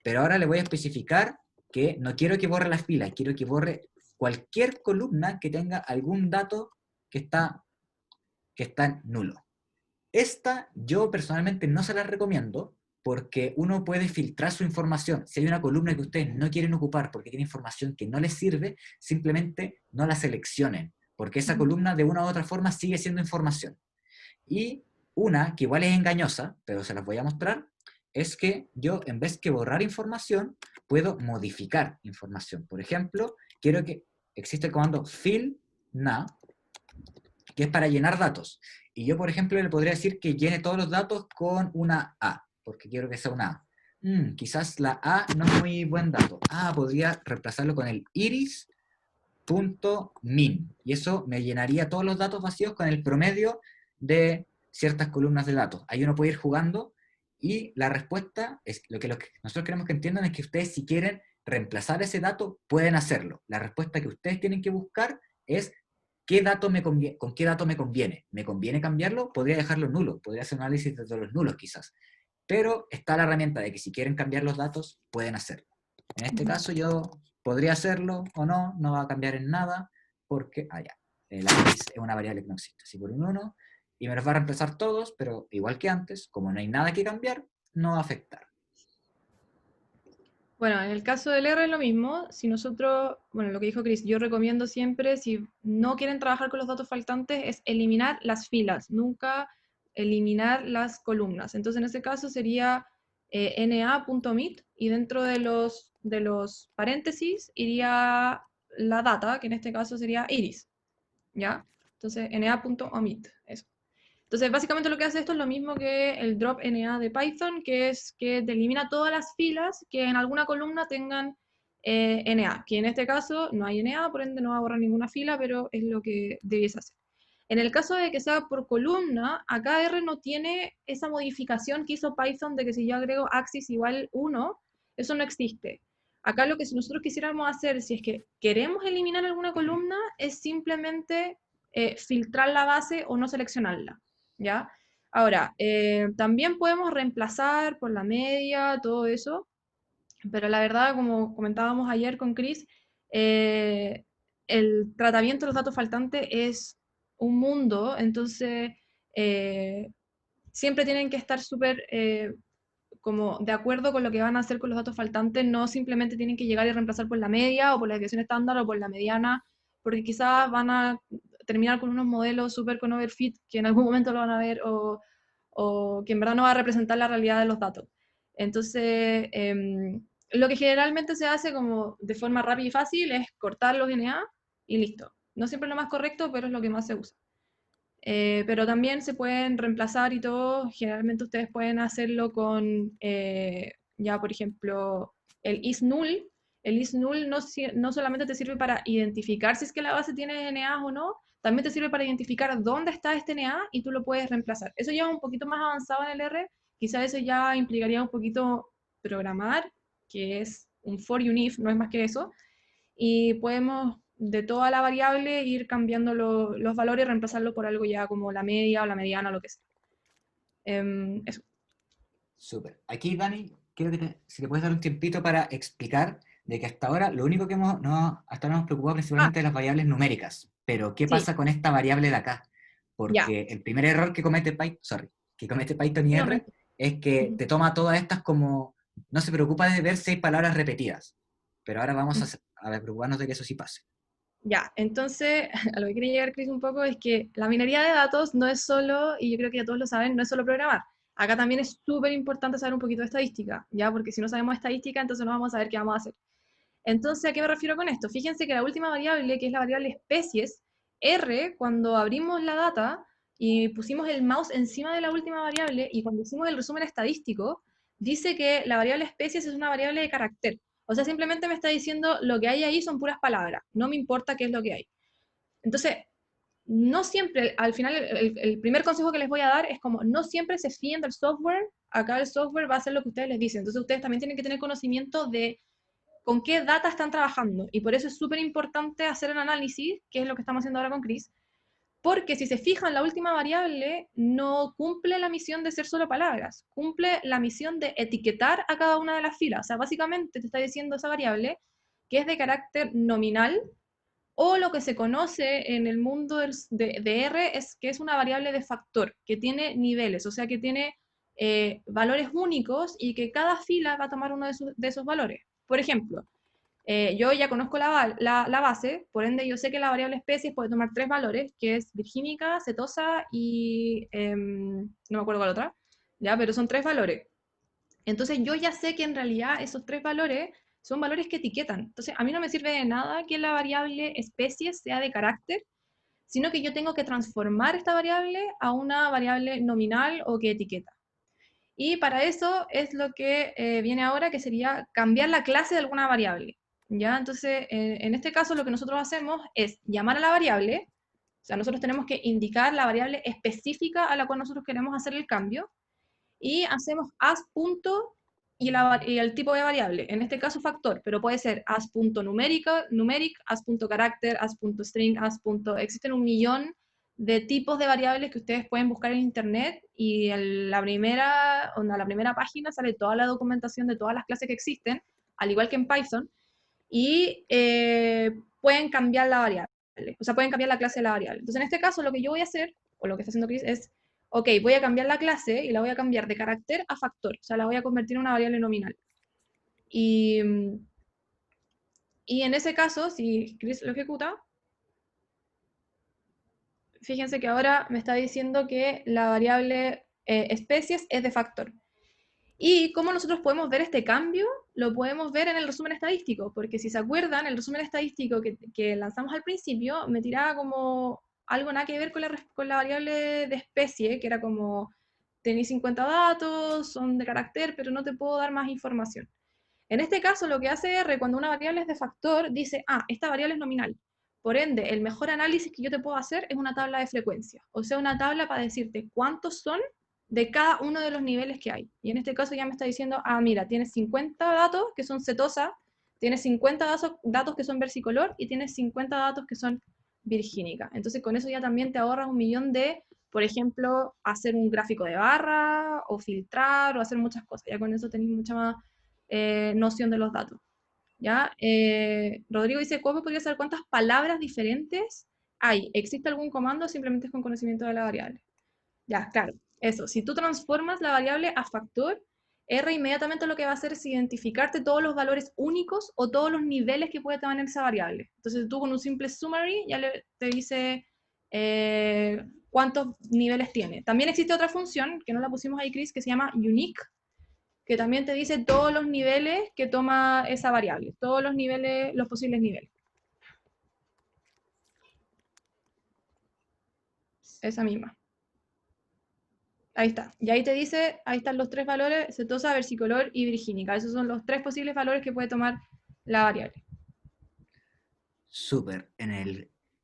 pero ahora le voy a especificar que no quiero que borre las filas, quiero que borre cualquier columna que tenga algún dato que está nulo. Esta yo personalmente no se la recomiendo porque uno puede filtrar su información. Si hay una columna que ustedes no quieren ocupar porque tiene información que no les sirve, simplemente no la seleccionen, porque esa Ujú. columna de una u otra forma sigue siendo información. Y una que igual es engañosa, pero se las voy a mostrar, es que yo en vez que borrar información, puedo modificar información. Por ejemplo, quiero que existe el comando fill_na, que es para llenar datos. Y yo, por ejemplo, le podría decir que llene todos los datos con una A, porque quiero que sea una A. Quizás la A no es muy buen dato. Podría reemplazarlo con el iris.min. Y eso me llenaría todos los datos vacíos con el promedio de ciertas columnas de datos. Ahí uno puede ir jugando y la respuesta es lo que nosotros queremos que entiendan es que ustedes si quieren reemplazar ese dato, pueden hacerlo. La respuesta que ustedes tienen que buscar es con qué dato me conviene. ¿Me conviene cambiarlo? Podría dejarlo nulo, podría hacer un análisis de todos los nulos quizás. Pero está la herramienta de que si quieren cambiar los datos, pueden hacerlo. En este Ujú. caso yo podría hacerlo o no, no va a cambiar en nada, porque, ya, la x es una variable que no existe, así por un 1, y me los va a reemplazar todos, pero igual que antes, como no hay nada que cambiar, no va a afectar. Bueno, en el caso del R es lo mismo. Si nosotros, bueno, lo que dijo Chris, yo recomiendo siempre, si no quieren trabajar con los datos faltantes, es eliminar las filas, nunca eliminar las columnas. Entonces, en ese caso sería na.mit y dentro de los paréntesis iría la data, que en este caso sería iris, ¿ya? Entonces, na.omit, eso. Entonces, básicamente lo que hace esto es lo mismo que el drop NA de Python, que es que te elimina todas las filas que en alguna columna tengan NA, que en este caso no hay NA, por ende no va a borrar ninguna fila, pero es lo que debiese hacer. En el caso de que sea por columna, acá R no tiene esa modificación que hizo Python de que si yo agrego axis igual 1, eso no existe. Acá lo que si nosotros quisiéramos hacer, si es que queremos eliminar alguna columna, es simplemente filtrar la base o no seleccionarla. ¿Ya? Ahora, también podemos reemplazar por la media, todo eso, Pero la verdad, como comentábamos ayer con Chris, eh, el tratamiento de los datos faltantes es un mundo, entonces eh, siempre tienen que estar súper como de acuerdo con lo que van a hacer con los datos faltantes, no simplemente tienen que llegar y reemplazar por la media o por la desviación estándar o por la mediana, porque quizás van a terminar con unos modelos súper con overfit que en algún momento lo van a ver o que en verdad no va a representar la realidad de los datos. Entonces, lo que generalmente se hace como de forma rápida y fácil es cortar los NA y listo. No siempre es lo más correcto, pero es lo que más se usa. Pero también se pueden reemplazar y todo. Generalmente ustedes pueden hacerlo con, ya por ejemplo, el isNull. El isNull no solamente te sirve para identificar si es que la base tiene NA o no, también te sirve para identificar dónde está este NA y tú lo puedes reemplazar. Eso ya es un poquito más avanzado en el R, quizá eso ya implicaría un poquito programar, que es un for unif, no es más que eso, y podemos de toda la variable ir cambiando los valores y reemplazarlo por algo ya como la media o la mediana o lo que sea. Eso. Súper. Aquí, Dani, quiero que si te puedes dar un tiempito para explicar de que hasta ahora lo único que hasta ahora nos hemos preocupado Ah, principalmente de las variables numéricas. Pero, ¿qué sí, pasa con esta variable de acá? ya. Porque el primer error que comete Python, que comete Python y No, R es que ujú, te toma todas estas como, no se preocupa de ver si hay palabras repetidas. Pero ahora vamos ujú. a ver, preocuparnos de que eso sí pase. Ya, entonces a lo que quería llegar, Chris, un poco es que la minería de datos no es solo, y yo creo que ya todos lo saben, no es solo programar. Acá también es súper importante saber un poquito de estadística, ¿ya? Porque si no sabemos estadística, entonces no vamos a saber qué vamos a hacer. Entonces, ¿a qué me refiero con esto? Fíjense que la última variable, que es la variable especies, R, cuando abrimos la data y pusimos el mouse encima de la última variable y cuando hicimos el resumen estadístico, dice que la variable especies es una variable de carácter. O sea, simplemente me está diciendo lo que hay ahí son puras palabras, no me importa qué es lo que hay. Entonces, no siempre, al final, el primer consejo que les voy a dar es como, no siempre se fíen del software, acá el software va a hacer lo que ustedes les dicen. Entonces, ustedes también tienen que tener conocimiento de con qué data están trabajando. Y por eso es súper importante hacer el análisis, que es lo que estamos haciendo ahora con Chris, porque si se fijan, la última variable no cumple la misión de ser solo palabras, cumple la misión de etiquetar a cada una de las filas. O sea, básicamente te está diciendo esa variable que es de carácter nominal, o lo que se conoce en el mundo de R es que es una variable de factor, que tiene niveles, o sea que tiene valores únicos y que cada fila va a tomar uno de esos valores. Por ejemplo, yo ya conozco la base, por ende yo sé que la variable especies puede tomar tres valores, que es virgínica, cetosa y no me acuerdo cuál otra, ya, pero son tres valores. Entonces yo ya sé que en realidad esos tres valores son valores que etiquetan. Entonces a mí no me sirve de nada que la variable especies sea de carácter, sino que yo tengo que transformar esta variable a una variable nominal o que etiqueta. Y para eso es lo que viene ahora, que sería cambiar la clase de alguna variable. ¿Ya? Entonces, en este caso lo que nosotros hacemos es llamar a la variable, o sea, nosotros tenemos que indicar la variable específica a la cual nosotros queremos hacer el cambio, y hacemos as punto y el tipo de variable, en este caso factor, pero puede ser as punto numeric, as punto carácter, as punto string, as punto... Existen un millón de tipos de variables que ustedes pueden buscar en internet y en la primera página sale toda la documentación de todas las clases que existen, al igual que en Python, y pueden cambiar la variable, o sea, pueden cambiar la clase de la variable. Entonces, en este caso, lo que yo voy a hacer, o lo que está haciendo Chris, es, ok, voy a cambiar la clase y la voy a cambiar de carácter a factor, o sea, la voy a convertir en una variable nominal. Y, y en ese caso, si Chris lo ejecuta, fíjense que ahora me está diciendo que la variable especies es de factor. Y cómo nosotros podemos ver este cambio, lo podemos ver en el resumen estadístico, porque si se acuerdan, el resumen estadístico que lanzamos al principio me tiraba como algo nada que ver con la variable de especie, que era como, tenéis 50 datos, son de carácter, pero no te puedo dar más información. En este caso, lo que hace R cuando una variable es de factor, dice, ah, esta variable es nominal. Por ende, el mejor análisis que yo te puedo hacer es una tabla de frecuencia, o sea, una tabla para decirte cuántos son de cada uno de los niveles que hay. Y en este caso ya me está diciendo, ah, mira, tienes 50 datos que son cetosa, tienes 50 datos que son versicolor y tienes 50 datos que son virgínica. Entonces con eso ya también te ahorras un millón de, por ejemplo, hacer un gráfico de barra o filtrar o hacer muchas cosas. Ya con eso tenéis mucha más noción de los datos. ¿Ya? Rodrigo dice, ¿cómo podría saber cuántas palabras diferentes hay? ¿Existe algún comando o simplemente es con conocimiento de la variable? Ya, claro, eso. Si tú transformas la variable a factor, R inmediatamente lo que va a hacer es identificarte todos los valores únicos o todos los niveles que puede tener esa variable. Entonces tú con un simple summary ya te dice cuántos niveles tiene. También existe otra función, que no la pusimos ahí, Chris, que se llama unique, que también te dice todos los niveles que toma esa variable, todos los niveles, los posibles niveles. Esa misma. Ahí está. Y ahí te dice, ahí están los 3 valores, setosa, versicolor y virgínica. Esos son los 3 posibles valores que puede tomar la variable. Súper.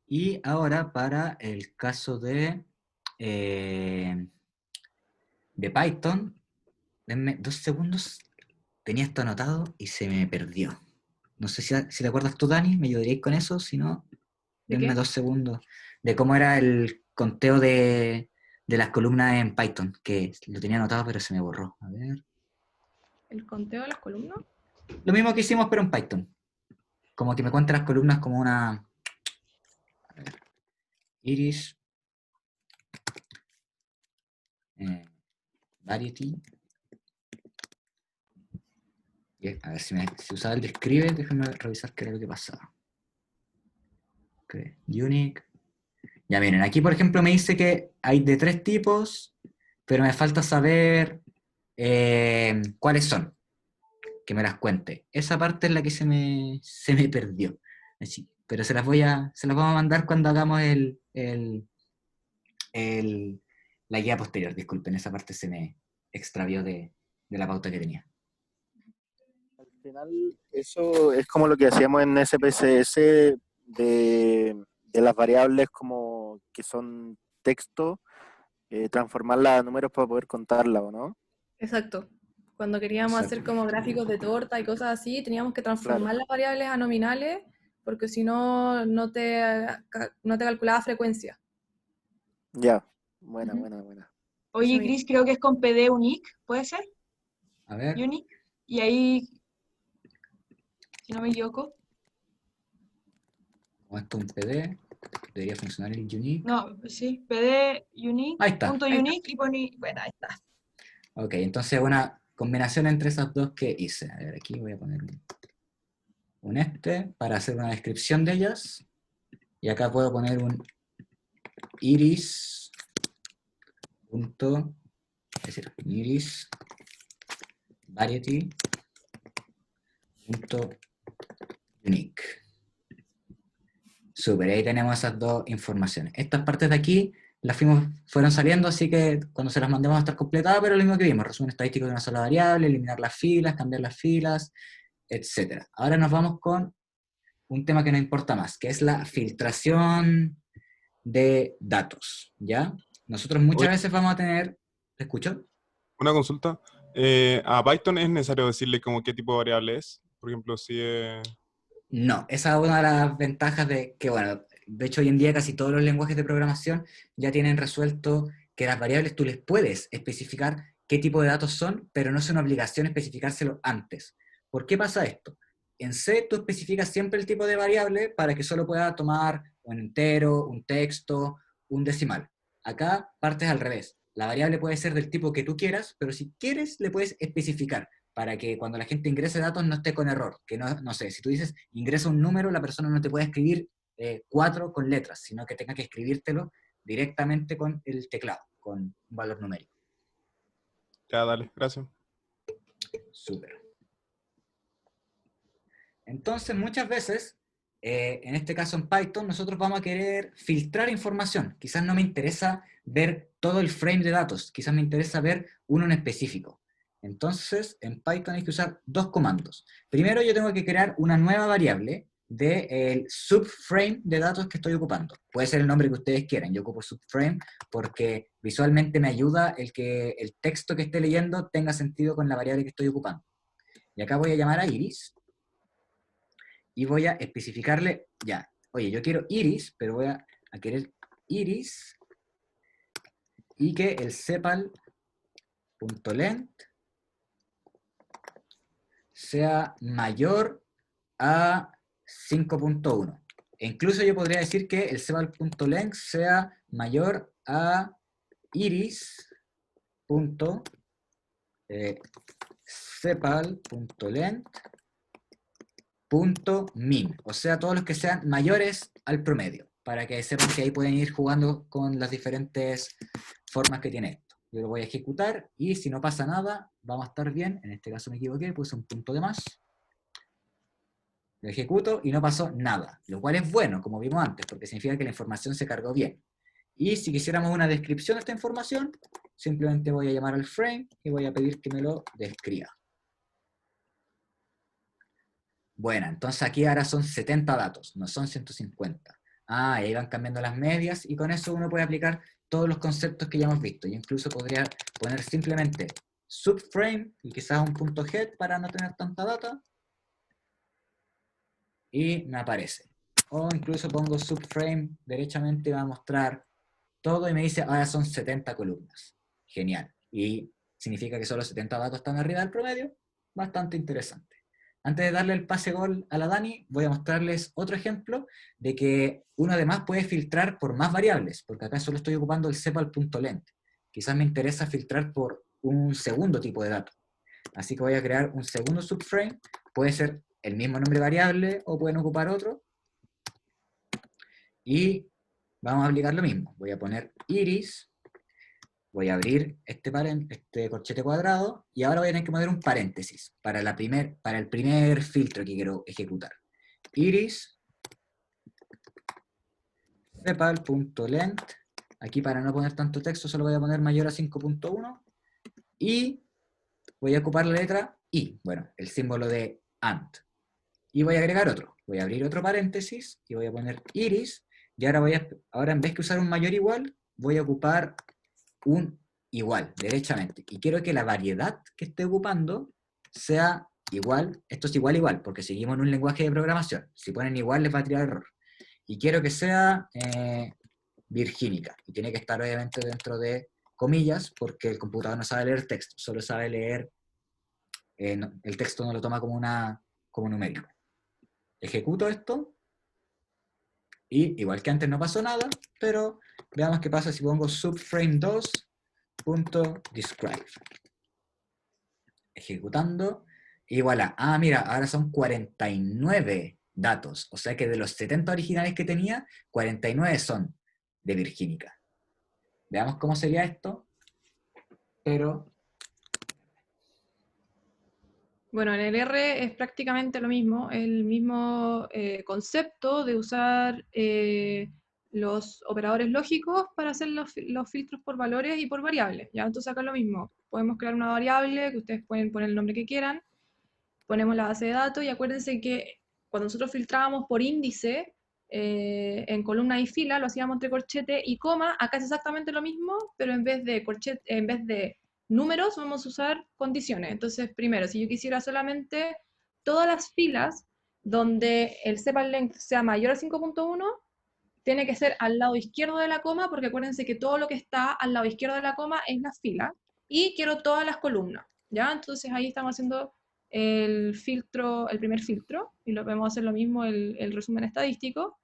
Y ahora para el caso de Python, denme 2 segundos. Tenía esto anotado y se me perdió. No sé si te acuerdas tú, Dani, me ayudaríais con eso, si no, ¿De denme qué? 2 segundos. De cómo era el conteo de las columnas en Python, que lo tenía anotado pero se me borró. A ver. ¿El conteo de las columnas? Lo mismo que hicimos pero en Python. Como que me cuenta las columnas como una... A ver, iris, variety. A ver si usaba el describe, déjame revisar qué era lo que pasaba. Okay. Unique. Ya miren, aquí por ejemplo me dice que hay de 3 tipos, pero me falta saber cuáles son, que me las cuente. Esa parte es la que se me perdió. Así, pero se las vamos a mandar cuando hagamos el- la guía posterior. Disculpen, esa parte se me extravió de la pauta que tenía. Al final, eso es como lo que hacíamos en SPSS de las variables como que son texto, transformarlas a números para poder contarlas, ¿o no? Exacto. Cuando queríamos hacer Exacto. como gráficos de torta y cosas así, teníamos que Claro. transformar las variables a nominales, porque si no, no te calculaba frecuencia. Ya. Buena, Ujú. buena, buena. Eso Oye, mismo. Chris, creo que es con PD unique, ¿puede ser? A ver, Unique. Y ahí, si no me equivoco. como esto es un PD, debería funcionar el unique. No, sí, PD unique, Ahí está. punto Ahí está. unique y pone. Bueno, ahí está. Ok, entonces una combinación entre esas dos que hice. A ver, aquí voy a poner un para hacer una descripción de ellas. Y acá puedo poner un iris punto, es decir, iris variety punto unique. Super, ahí tenemos esas dos informaciones. Estas partes de aquí fueron saliendo, así que cuando se las mandemos a estar completadas, pero lo mismo que vimos, resumen estadístico de una sola variable, eliminar las filas, cambiar las filas, etc. Ahora nos vamos con un tema que nos importa más, que es la filtración de datos, ¿ya? Nosotros muchas Oye, veces vamos a tener, ¿te escucho? una consulta. A Python es necesario decirle como qué tipo de variable es. Por ejemplo, si es... No, esa es una de las ventajas de que, bueno, de hecho hoy en día casi todos los lenguajes de programación ya tienen resuelto que las variables tú les puedes especificar qué tipo de datos son, pero no es una obligación especificárselo antes. ¿Por qué pasa esto? En C tú especificas siempre el tipo de variable para que solo pueda tomar un entero, un texto, un decimal. Acá partes al revés. La variable puede ser del tipo que tú quieras, pero si quieres le puedes especificar para que cuando la gente ingrese datos no esté con error. Que no sé, si tú dices ingresa un número, la persona no te puede escribir 4 con letras, sino que tenga que escribírtelo directamente con el teclado, con un valor numérico. Ya, dale, gracias. Súper. Entonces, muchas veces, en este caso en Python, nosotros vamos a querer filtrar información. Quizás no me interesa ver todo el frame de datos, quizás me interesa ver uno en específico. Entonces, en Python hay que usar 2 comandos. Primero, yo tengo que crear una nueva variable del subframe de datos que estoy ocupando. Puede ser el nombre que ustedes quieran. Yo ocupo subframe porque visualmente me ayuda el que el texto que esté leyendo tenga sentido con la variable que estoy ocupando. Y acá voy a llamar a iris y voy a especificarle, ya, oye, yo quiero iris, pero voy a querer iris y que el sepal.length sea mayor a 5.1. E incluso yo podría decir que el sepal.length sea mayor a iris.sepal.length.min, o sea, todos los que sean mayores al promedio, para que sepan que ahí pueden ir jugando con las diferentes formas que tiene esto. Yo lo voy a ejecutar y si no pasa nada, vamos a estar bien. En este caso me equivoqué, puse un punto de más. Lo ejecuto y no pasó nada, lo cual es bueno, como vimos antes, porque significa que la información se cargó bien. Y si quisiéramos una descripción de esta información, simplemente voy a llamar al frame y voy a pedir que me lo describa. Bueno, entonces aquí ahora son 70 datos, no son 150. Ah, y ahí van cambiando las medias, y con eso uno puede aplicar todos los conceptos que ya hemos visto. Yo incluso podría poner simplemente subframe, y quizás un punto head para no tener tanta data, y me aparece. O incluso pongo subframe, derechamente va a mostrar todo y me dice, ahora son 70 columnas. Genial. Y significa que solo 70 datos están arriba del promedio. Bastante interesante. Antes de darle el pase gol a la Dani, voy a mostrarles otro ejemplo de que uno además puede filtrar por más variables, porque acá solo estoy ocupando el sepal.length. Quizás me interesa filtrar por un segundo tipo de dato. Así que voy a crear un segundo subframe. Puede ser el mismo nombre variable o pueden ocupar otro. Y vamos a aplicar lo mismo. Voy a poner iris, voy a abrir este corchete cuadrado y ahora voy a tener que poner un paréntesis para el primer filtro que quiero ejecutar. Iris, sepal.length, aquí para no poner tanto texto solo voy a poner mayor a 5.1 y voy a ocupar la letra I, bueno, el símbolo de AND. Y voy a agregar otro. Voy a abrir otro paréntesis y voy a poner iris. Y ahora en vez que usar un mayor igual, voy a ocupar un igual, derechamente. Y quiero que la variedad que esté ocupando sea igual. Esto es igual, igual, porque seguimos en un lenguaje de programación. Si ponen igual les va a tirar error. Y quiero que sea virgínica. Y tiene que estar obviamente dentro de comillas, porque el computador no sabe leer texto, solo sabe leer, el texto no lo toma como numérico. Ejecuto esto, y igual que antes no pasó nada, pero veamos qué pasa si pongo subframe2.describe. Ejecutando, y voilà. Ah, mira, ahora son 49 datos, o sea que de los 70 originales que tenía, 49 son de virgínica. Veamos cómo sería esto, pero... Bueno, en el R es prácticamente lo mismo, el mismo concepto de usar los operadores lógicos para hacer los filtros por valores y por variables. ¿Ya? Entonces acá es lo mismo, podemos crear una variable que ustedes pueden poner el nombre que quieran, ponemos la base de datos y acuérdense que cuando nosotros filtrábamos por índice, en columna y fila, lo hacíamos entre corchete y coma. Acá es exactamente lo mismo, pero en vez de números vamos a usar condiciones. Entonces, primero, si yo quisiera solamente todas las filas donde el sepal.length sea mayor a 5.1, tiene que ser al lado izquierdo de la coma, porque acuérdense que todo lo que está al lado izquierdo de la coma es la fila, y quiero todas las columnas, ¿ya? Entonces ahí estamos haciendo el filtro, el primer filtro, y lo podemos hacer lo mismo el resumen estadístico.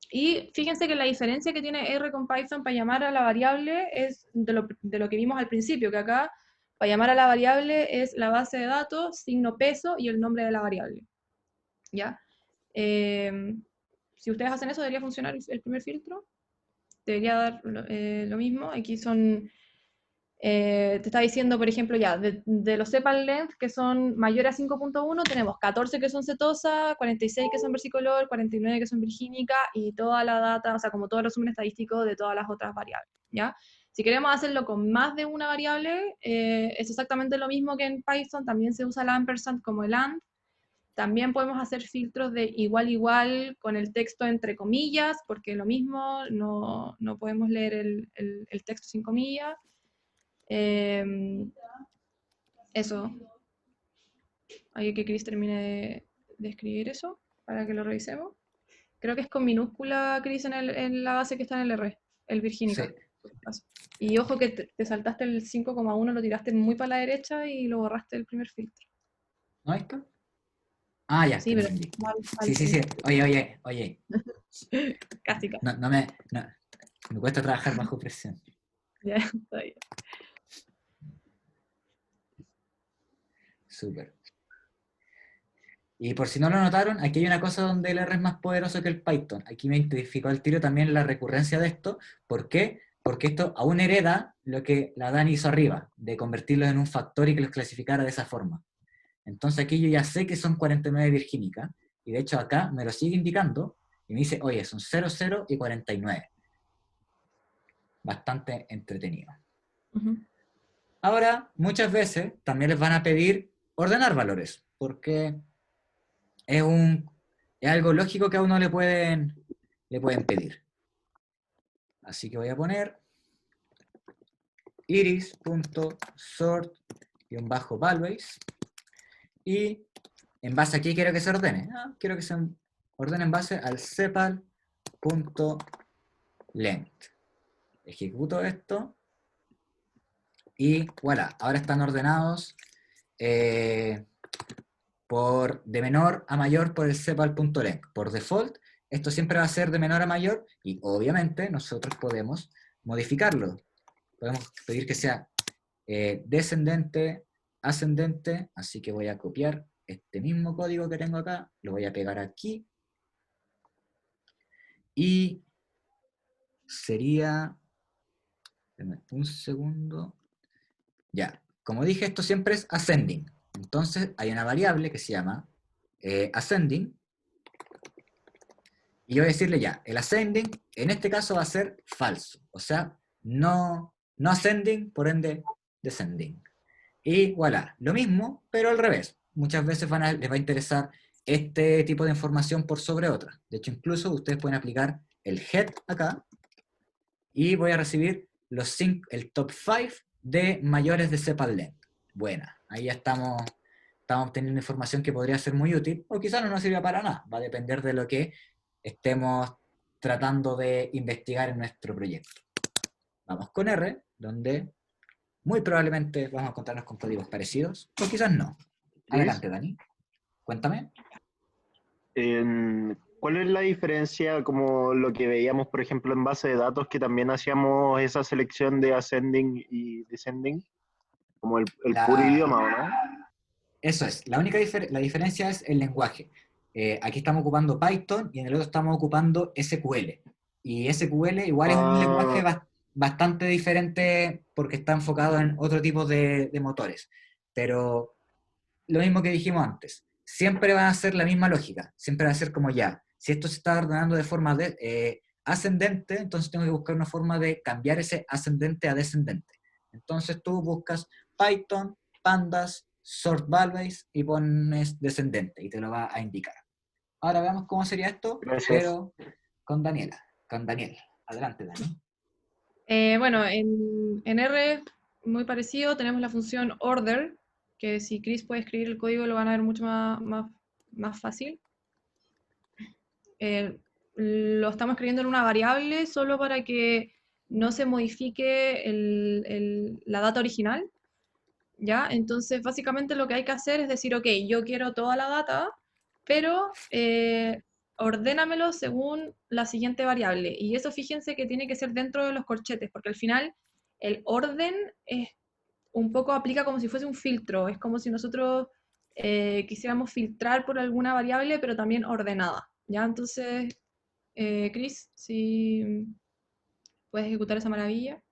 Y fíjense que la diferencia que tiene R con Python para llamar a la variable es de lo que vimos al principio, que acá para llamar a la variable es la base de datos, signo peso y el nombre de la variable, ¿ya? Si ustedes hacen eso, debería funcionar el primer filtro. Debería dar lo mismo. Aquí son, te está diciendo, por ejemplo, ya, de los sepal.length que son mayores a 5.1, tenemos 14 que son setosa, 46 que son versicolor, 49 que son virgínica, y toda la data, o sea, como todo el resumen estadístico de todas las otras variables, ¿ya? Si queremos hacerlo con más de una variable, es exactamente lo mismo que en Python, también se usa el ampersand como el AND. También podemos hacer filtros de igual igual con el texto entre comillas, porque lo mismo, no podemos leer el texto sin comillas. Eso. Hay que Chris termine de escribir eso para que lo revisemos. Creo que es con minúscula, Chris, en la base que está en el R, el virgínica. Sí. Y ojo que te saltaste el 5,1, lo tiraste muy para la derecha y lo borraste el primer filtro. ¿No esto? Ah, ya, Sí, que no pero entendí. mal, Sí, mal, sí, sí. Oye. casi, casi. No, me cuesta trabajar bajo presión. Ya, está bien. Súper. Y por si no lo notaron, aquí hay una cosa donde el R es más poderoso que el Python. Aquí me identificó al tiro también la recurrencia de esto. ¿Por qué? Porque esto aún hereda lo que la Dani hizo arriba, de convertirlos en un factor y que los clasificara de esa forma. Entonces aquí yo ya sé que son 49 virgínicas, y de hecho acá me lo sigue indicando, y me dice, oye, son 00 y 49. Bastante entretenido. Ujú. Ahora, muchas veces también les van a pedir ordenar valores, porque es, es algo lógico que a uno le pueden pedir. Así que voy a poner iris.sort-values y en base a qué quiero que se ordene. Quiero que se ordene en base al sepal.length. Ejecuto esto y voilà, ahora están ordenados de menor a mayor por el sepal.length. Por default, esto siempre va a ser de menor a mayor y obviamente nosotros podemos modificarlo. Podemos pedir que sea descendente, ascendente, así que voy a copiar este mismo código que tengo acá, lo voy a pegar aquí y sería, espérame un segundo, ya, como dije, esto siempre es ascending, entonces hay una variable que se llama ascending, y yo voy a decirle ya, el ascending en este caso va a ser falso, o sea, no ascending, por ende descending. Y voilà, lo mismo, pero al revés. Muchas veces les va a interesar este tipo de información por sobre otra. De hecho, incluso ustedes pueden aplicar el head acá y voy a recibir el top 5 de mayores de sepal-length. Buena, ahí ya estamos obteniendo información que podría ser muy útil, o quizás no nos sirva para nada. Va a depender de lo que estemos tratando de investigar en nuestro proyecto. Vamos con R, donde muy probablemente vamos a encontrarnos con códigos parecidos, o quizás no. Adelante, Dani. Cuéntame. ¿Cuál es la diferencia, como lo que veíamos, por ejemplo, en base de datos, que también hacíamos esa selección de ascending y descending, como el puro La, idioma, ¿o no? Eso es. La única la diferencia es el lenguaje. Aquí estamos ocupando Python y en el otro estamos ocupando SQL. Y SQL igual es un lenguaje Ah, bastante diferente porque está enfocado en otro tipo de motores. Pero lo mismo que dijimos antes, siempre va a ser la misma lógica, siempre va a ser como ya, si esto se está ordenando de forma ascendente, entonces tengo que buscar una forma de cambiar ese ascendente a descendente. Entonces tú buscas Python, pandas, sort values y pones descendente y te lo va a indicar. Ahora veamos cómo sería esto, gracias. pero con Daniel. Adelante, Dani. Bueno, en R, muy parecido, tenemos la función order, que si Chris puede escribir el código lo van a ver mucho más fácil. Lo estamos escribiendo en una variable solo para que no se modifique la data original, ¿ya? Entonces, básicamente lo que hay que hacer es decir, ok, yo quiero toda la data, pero ordénamelo según la siguiente variable. Y eso fíjense que tiene que ser dentro de los corchetes, porque al final el orden es un poco aplica como si fuese un filtro, es como si nosotros quisiéramos filtrar por alguna variable, pero también ordenada, ¿ya? Entonces, Chris, si puedes ejecutar esa maravilla.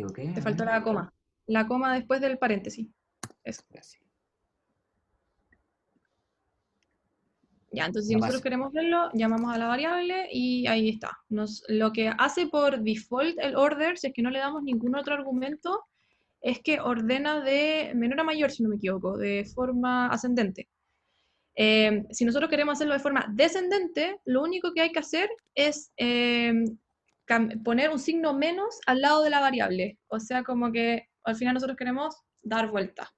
Ok, Te a faltó ver. la coma. La coma después del paréntesis. Eso. Gracias. Ya, entonces si No nosotros pasa. queremos verlo, llamamos a la variable y ahí está. Lo que hace por default el order, si es que no le damos ningún otro argumento, es que ordena de menor a mayor, si no me equivoco, de forma ascendente. Si nosotros queremos hacerlo de forma descendente, lo único que hay que hacer es poner un signo menos al lado de la variable. O sea, como que al final nosotros queremos dar vuelta.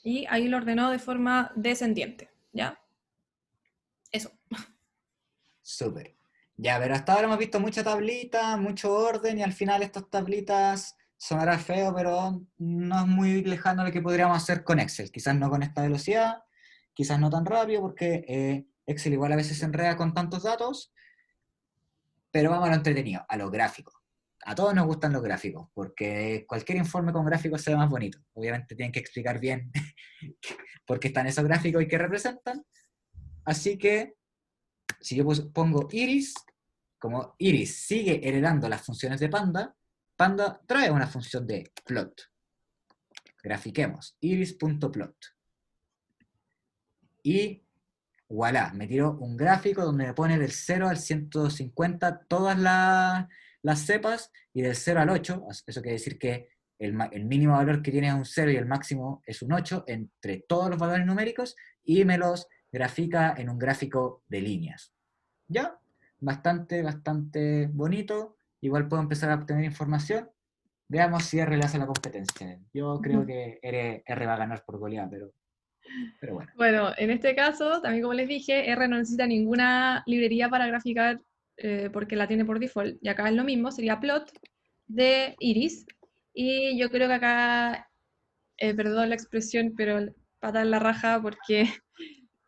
Y ahí lo ordenó de forma descendiente, ¿ya? Eso. Súper. Ya, pero hasta ahora hemos visto mucha tablita, mucho orden, y al final estas tablitas sonará feo, pero no es muy lejano a lo que podríamos hacer con Excel. Quizás no con esta velocidad, quizás no tan rápido, porque Excel igual a veces se enreda con tantos datos, pero vamos a lo entretenido, a los gráficos. A todos nos gustan los gráficos, porque cualquier informe con gráficos se ve más bonito. Obviamente tienen que explicar bien por qué están esos gráficos y qué representan. Así que, si yo pongo iris, como iris sigue heredando las funciones de Panda, Panda trae una función de plot. Grafiquemos, iris.plot. Y voilà, me tiró un gráfico donde me pone del 0 al 150 todas las cepas, y del 0 al 8, eso quiere decir que el mínimo valor que tiene es un 0 y el máximo es un 8 entre todos los valores numéricos, y me los grafica en un gráfico de líneas. ¿Ya? Bastante bonito. Igual puedo empezar a obtener información. Veamos si R le hace la competencia. Yo creo que R va a ganar por goleada, pero bueno. Bueno, en este caso, también como les dije, R no necesita ninguna librería para graficar porque la tiene por default. Y acá es lo mismo, sería plot de iris. Y yo creo que acá, perdón la expresión, pero pata en la raja porque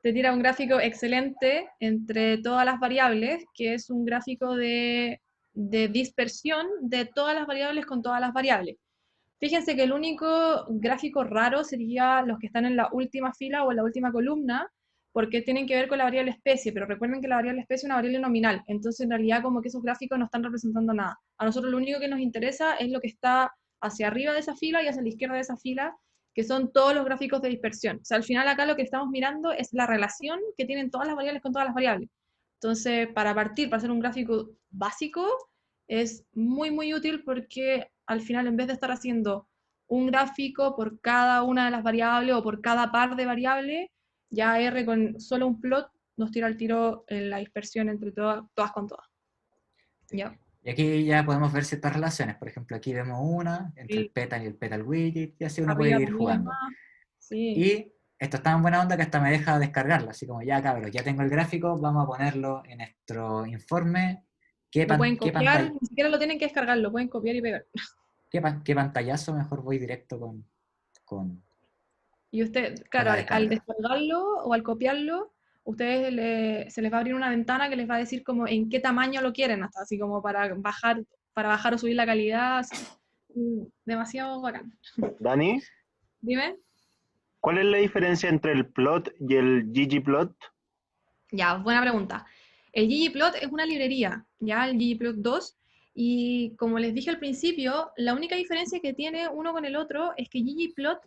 te tira un gráfico excelente entre todas las variables, que es un gráfico de dispersión de todas las variables con todas las variables. Fíjense que el único gráfico raro sería los que están en la última fila o en la última columna, porque tienen que ver con la variable especie, pero recuerden que la variable especie es una variable nominal, entonces en realidad como que esos gráficos no están representando nada. A nosotros lo único que nos interesa es lo que está hacia arriba de esa fila y hacia la izquierda de esa fila, que son todos los gráficos de dispersión. O sea, al final acá lo que estamos mirando es la relación que tienen todas las variables con todas las variables. Entonces, para partir, para hacer un gráfico básico, es muy útil porque al final, en vez de estar haciendo un gráfico por cada una de las variables o por cada par de variables, ya R con solo un plot nos tira el tiro en la dispersión entre todas con todas. ¿Ya? Y aquí ya podemos ver ciertas relaciones. Por ejemplo, aquí vemos una entre el Sí. petal y el petal widget, y así uno puede Arriba ir también jugando. más. Sí. Y esto está en buena onda que hasta me deja descargarlo. Así como, ya cabros, ya tengo el gráfico, vamos a ponerlo en nuestro informe. Lo pueden Qué copiar, ni siquiera lo tienen que descargar, lo pueden copiar y pegar. qué pantallazo? Mejor voy directo con Y usted, con claro, la al descarga. descargarlo o al copiarlo, se les va a abrir una ventana que les va a decir como en qué tamaño lo quieren, hasta así como para bajar o subir la calidad. Así. Demasiado bacán. Dani, Dime. ¿cuál es la diferencia entre el plot y el ggplot? Ya, buena pregunta. El ggplot es una librería, ya, el ggplot 2, y como les dije al principio, la única diferencia que tiene uno con el otro es que ggplot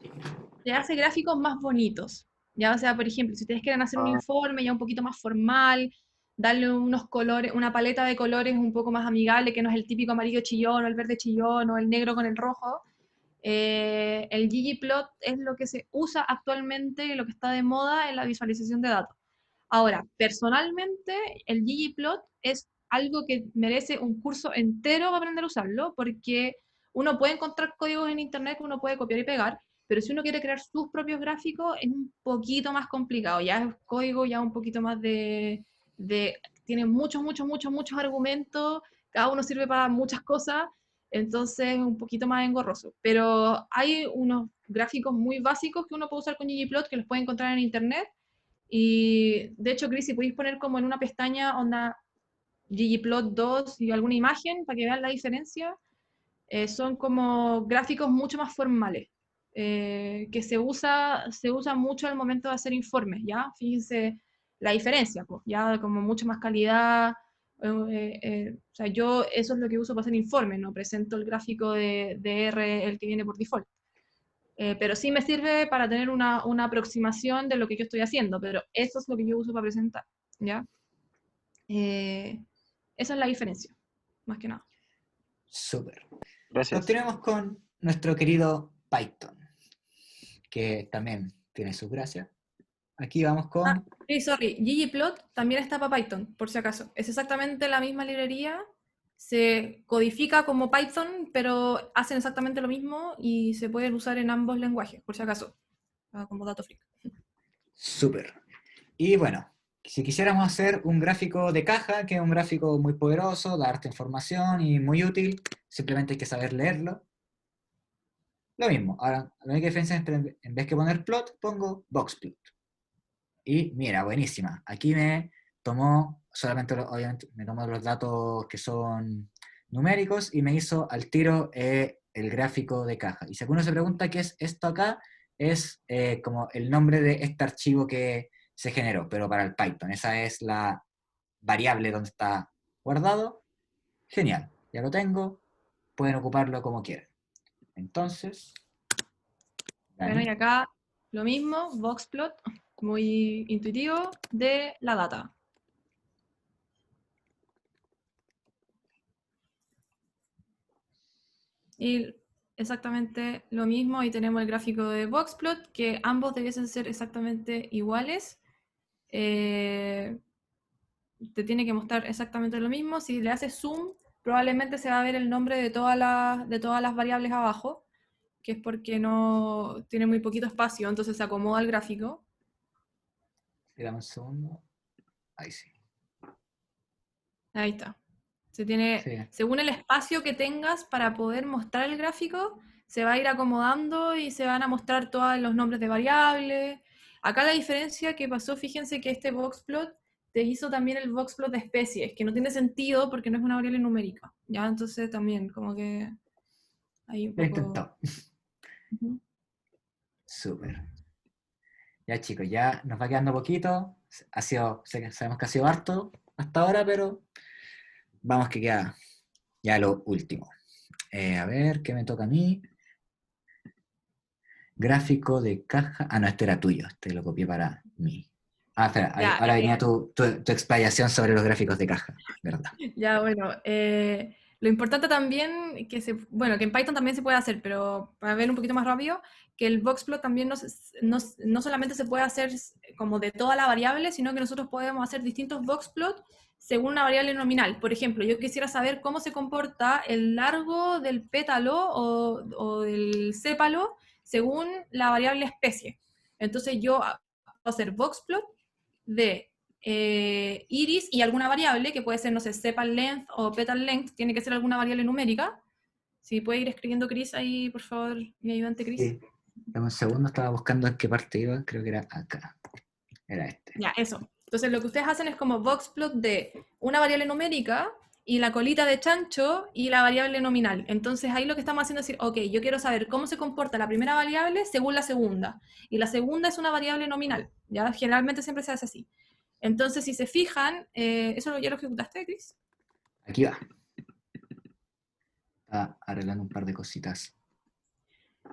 te hace gráficos más bonitos. Ya, o sea, por ejemplo, si ustedes quieren hacer un Ah, informe ya un poquito más formal, darle unos colores, una paleta de colores un poco más amigable, que no es el típico amarillo chillón o el verde chillón o el negro con el rojo, el ggplot es lo que se usa actualmente y lo que está de moda en la visualización de datos. Ahora, personalmente, el ggplot es algo que merece un curso entero para aprender a usarlo, porque uno puede encontrar códigos en internet que uno puede copiar y pegar, pero si uno quiere crear sus propios gráficos es un poquito más complicado, ya es código ya un poquito más tiene muchos argumentos, cada uno sirve para muchas cosas, entonces es un poquito más engorroso. Pero hay unos gráficos muy básicos que uno puede usar con ggplot que los puede encontrar en internet y de hecho, Chris, si podéis poner como en una pestaña onda ggplot 2 y alguna imagen para que vean la diferencia, son como gráficos mucho más formales, que se usa mucho al momento de hacer informes, ¿ya? Fíjense la diferencia, pues, ya como mucho más calidad. O sea, yo eso es lo que uso para hacer informes, no presento el gráfico de R, el que viene por default. Pero sí me sirve para tener una aproximación de lo que yo estoy haciendo, pero eso es lo que yo uso para presentar, ¿ya? Esa es la diferencia, más que nada. Súper. gracias. Continuemos con nuestro querido Python, que también tiene su gracia. Aquí vamos con... Sí, sorry, ggplot también está para Python, por si acaso. Es exactamente la misma librería, se codifica como Python, pero hacen exactamente lo mismo y se pueden usar en ambos lenguajes, por si acaso, como dato freak. Súper. Y bueno, si quisiéramos hacer un gráfico de caja, que es un gráfico muy poderoso, da harta información y muy útil, simplemente hay que saber leerlo. Lo mismo, ahora la única diferencia es que en vez de poner plot, pongo boxplot. Y mira, buenísima. Aquí me tomó, solamente, obviamente, me tomó los datos que son numéricos y me hizo al tiro el gráfico de caja. Y si alguno se pregunta qué es esto acá, es como el nombre de este archivo que se generó, pero para el Python. Esa es la variable donde está guardado. Genial, ya lo tengo. Pueden ocuparlo como quieran. Entonces, Bueno, y Dani. acá lo mismo, boxplot, muy intuitivo, de la data. Y exactamente lo mismo, ahí tenemos el gráfico de boxplot, que ambos debiesen ser exactamente iguales. Te tiene que mostrar exactamente lo mismo. Si le haces zoom, probablemente se va a ver el nombre de todas las variables abajo, que es porque no tiene muy poquito espacio, entonces se acomoda el gráfico. Dame un segundo. Ahí sí. Ahí está. Se tiene, Sí. según el espacio que tengas para poder mostrar el gráfico, se va a ir acomodando y se van a mostrar todos los nombres de variables. Acá la diferencia que pasó, fíjense que este boxplot te hizo también el boxplot de especies, que no tiene sentido porque no es una variable numérica. ¿Ya? Entonces también, como que hay un Lo poco... intentó. Ujú. Súper. Ya chicos, ya nos va quedando poquito. Sabemos que ha sido harto hasta ahora, pero vamos que queda ya lo último. A ver, ¿qué me toca a mí? Gráfico de caja. Ah, no, este era tuyo. Este lo copié para mí. Ah, espera, Ya, ahora venía tu explicación sobre los gráficos de caja, ¿verdad? ya, bueno, lo importante también, bueno, que en Python también se puede hacer, pero para ver un poquito más rápido, que el boxplot también no solamente se puede hacer como de toda la variable, sino que nosotros podemos hacer distintos boxplots según una variable nominal. Por ejemplo, yo quisiera saber cómo se comporta el largo del pétalo o del sépalo según la variable especie. Entonces yo puedo hacer boxplot de iris y alguna variable, que puede ser, no sé, sepal length o petal length, tiene que ser alguna variable numérica. Si puede ir escribiendo Chris ahí, por favor, mi ayudante Chris. Sí. Dame un segundo, estaba buscando en qué parte iba. Creo que era acá. Era este. Ya, eso. Entonces lo que ustedes hacen es como boxplot de una variable numérica y la colita de chancho y la variable nominal. Entonces ahí lo que estamos haciendo es decir, ok, yo quiero saber cómo se comporta la primera variable según la segunda. Y la segunda es una variable nominal. ¿Ya? Generalmente siempre se hace así. Entonces, si se fijan, ¿eso ya lo ejecutaste, Chris? Aquí va. Estaba arreglando un par de cositas.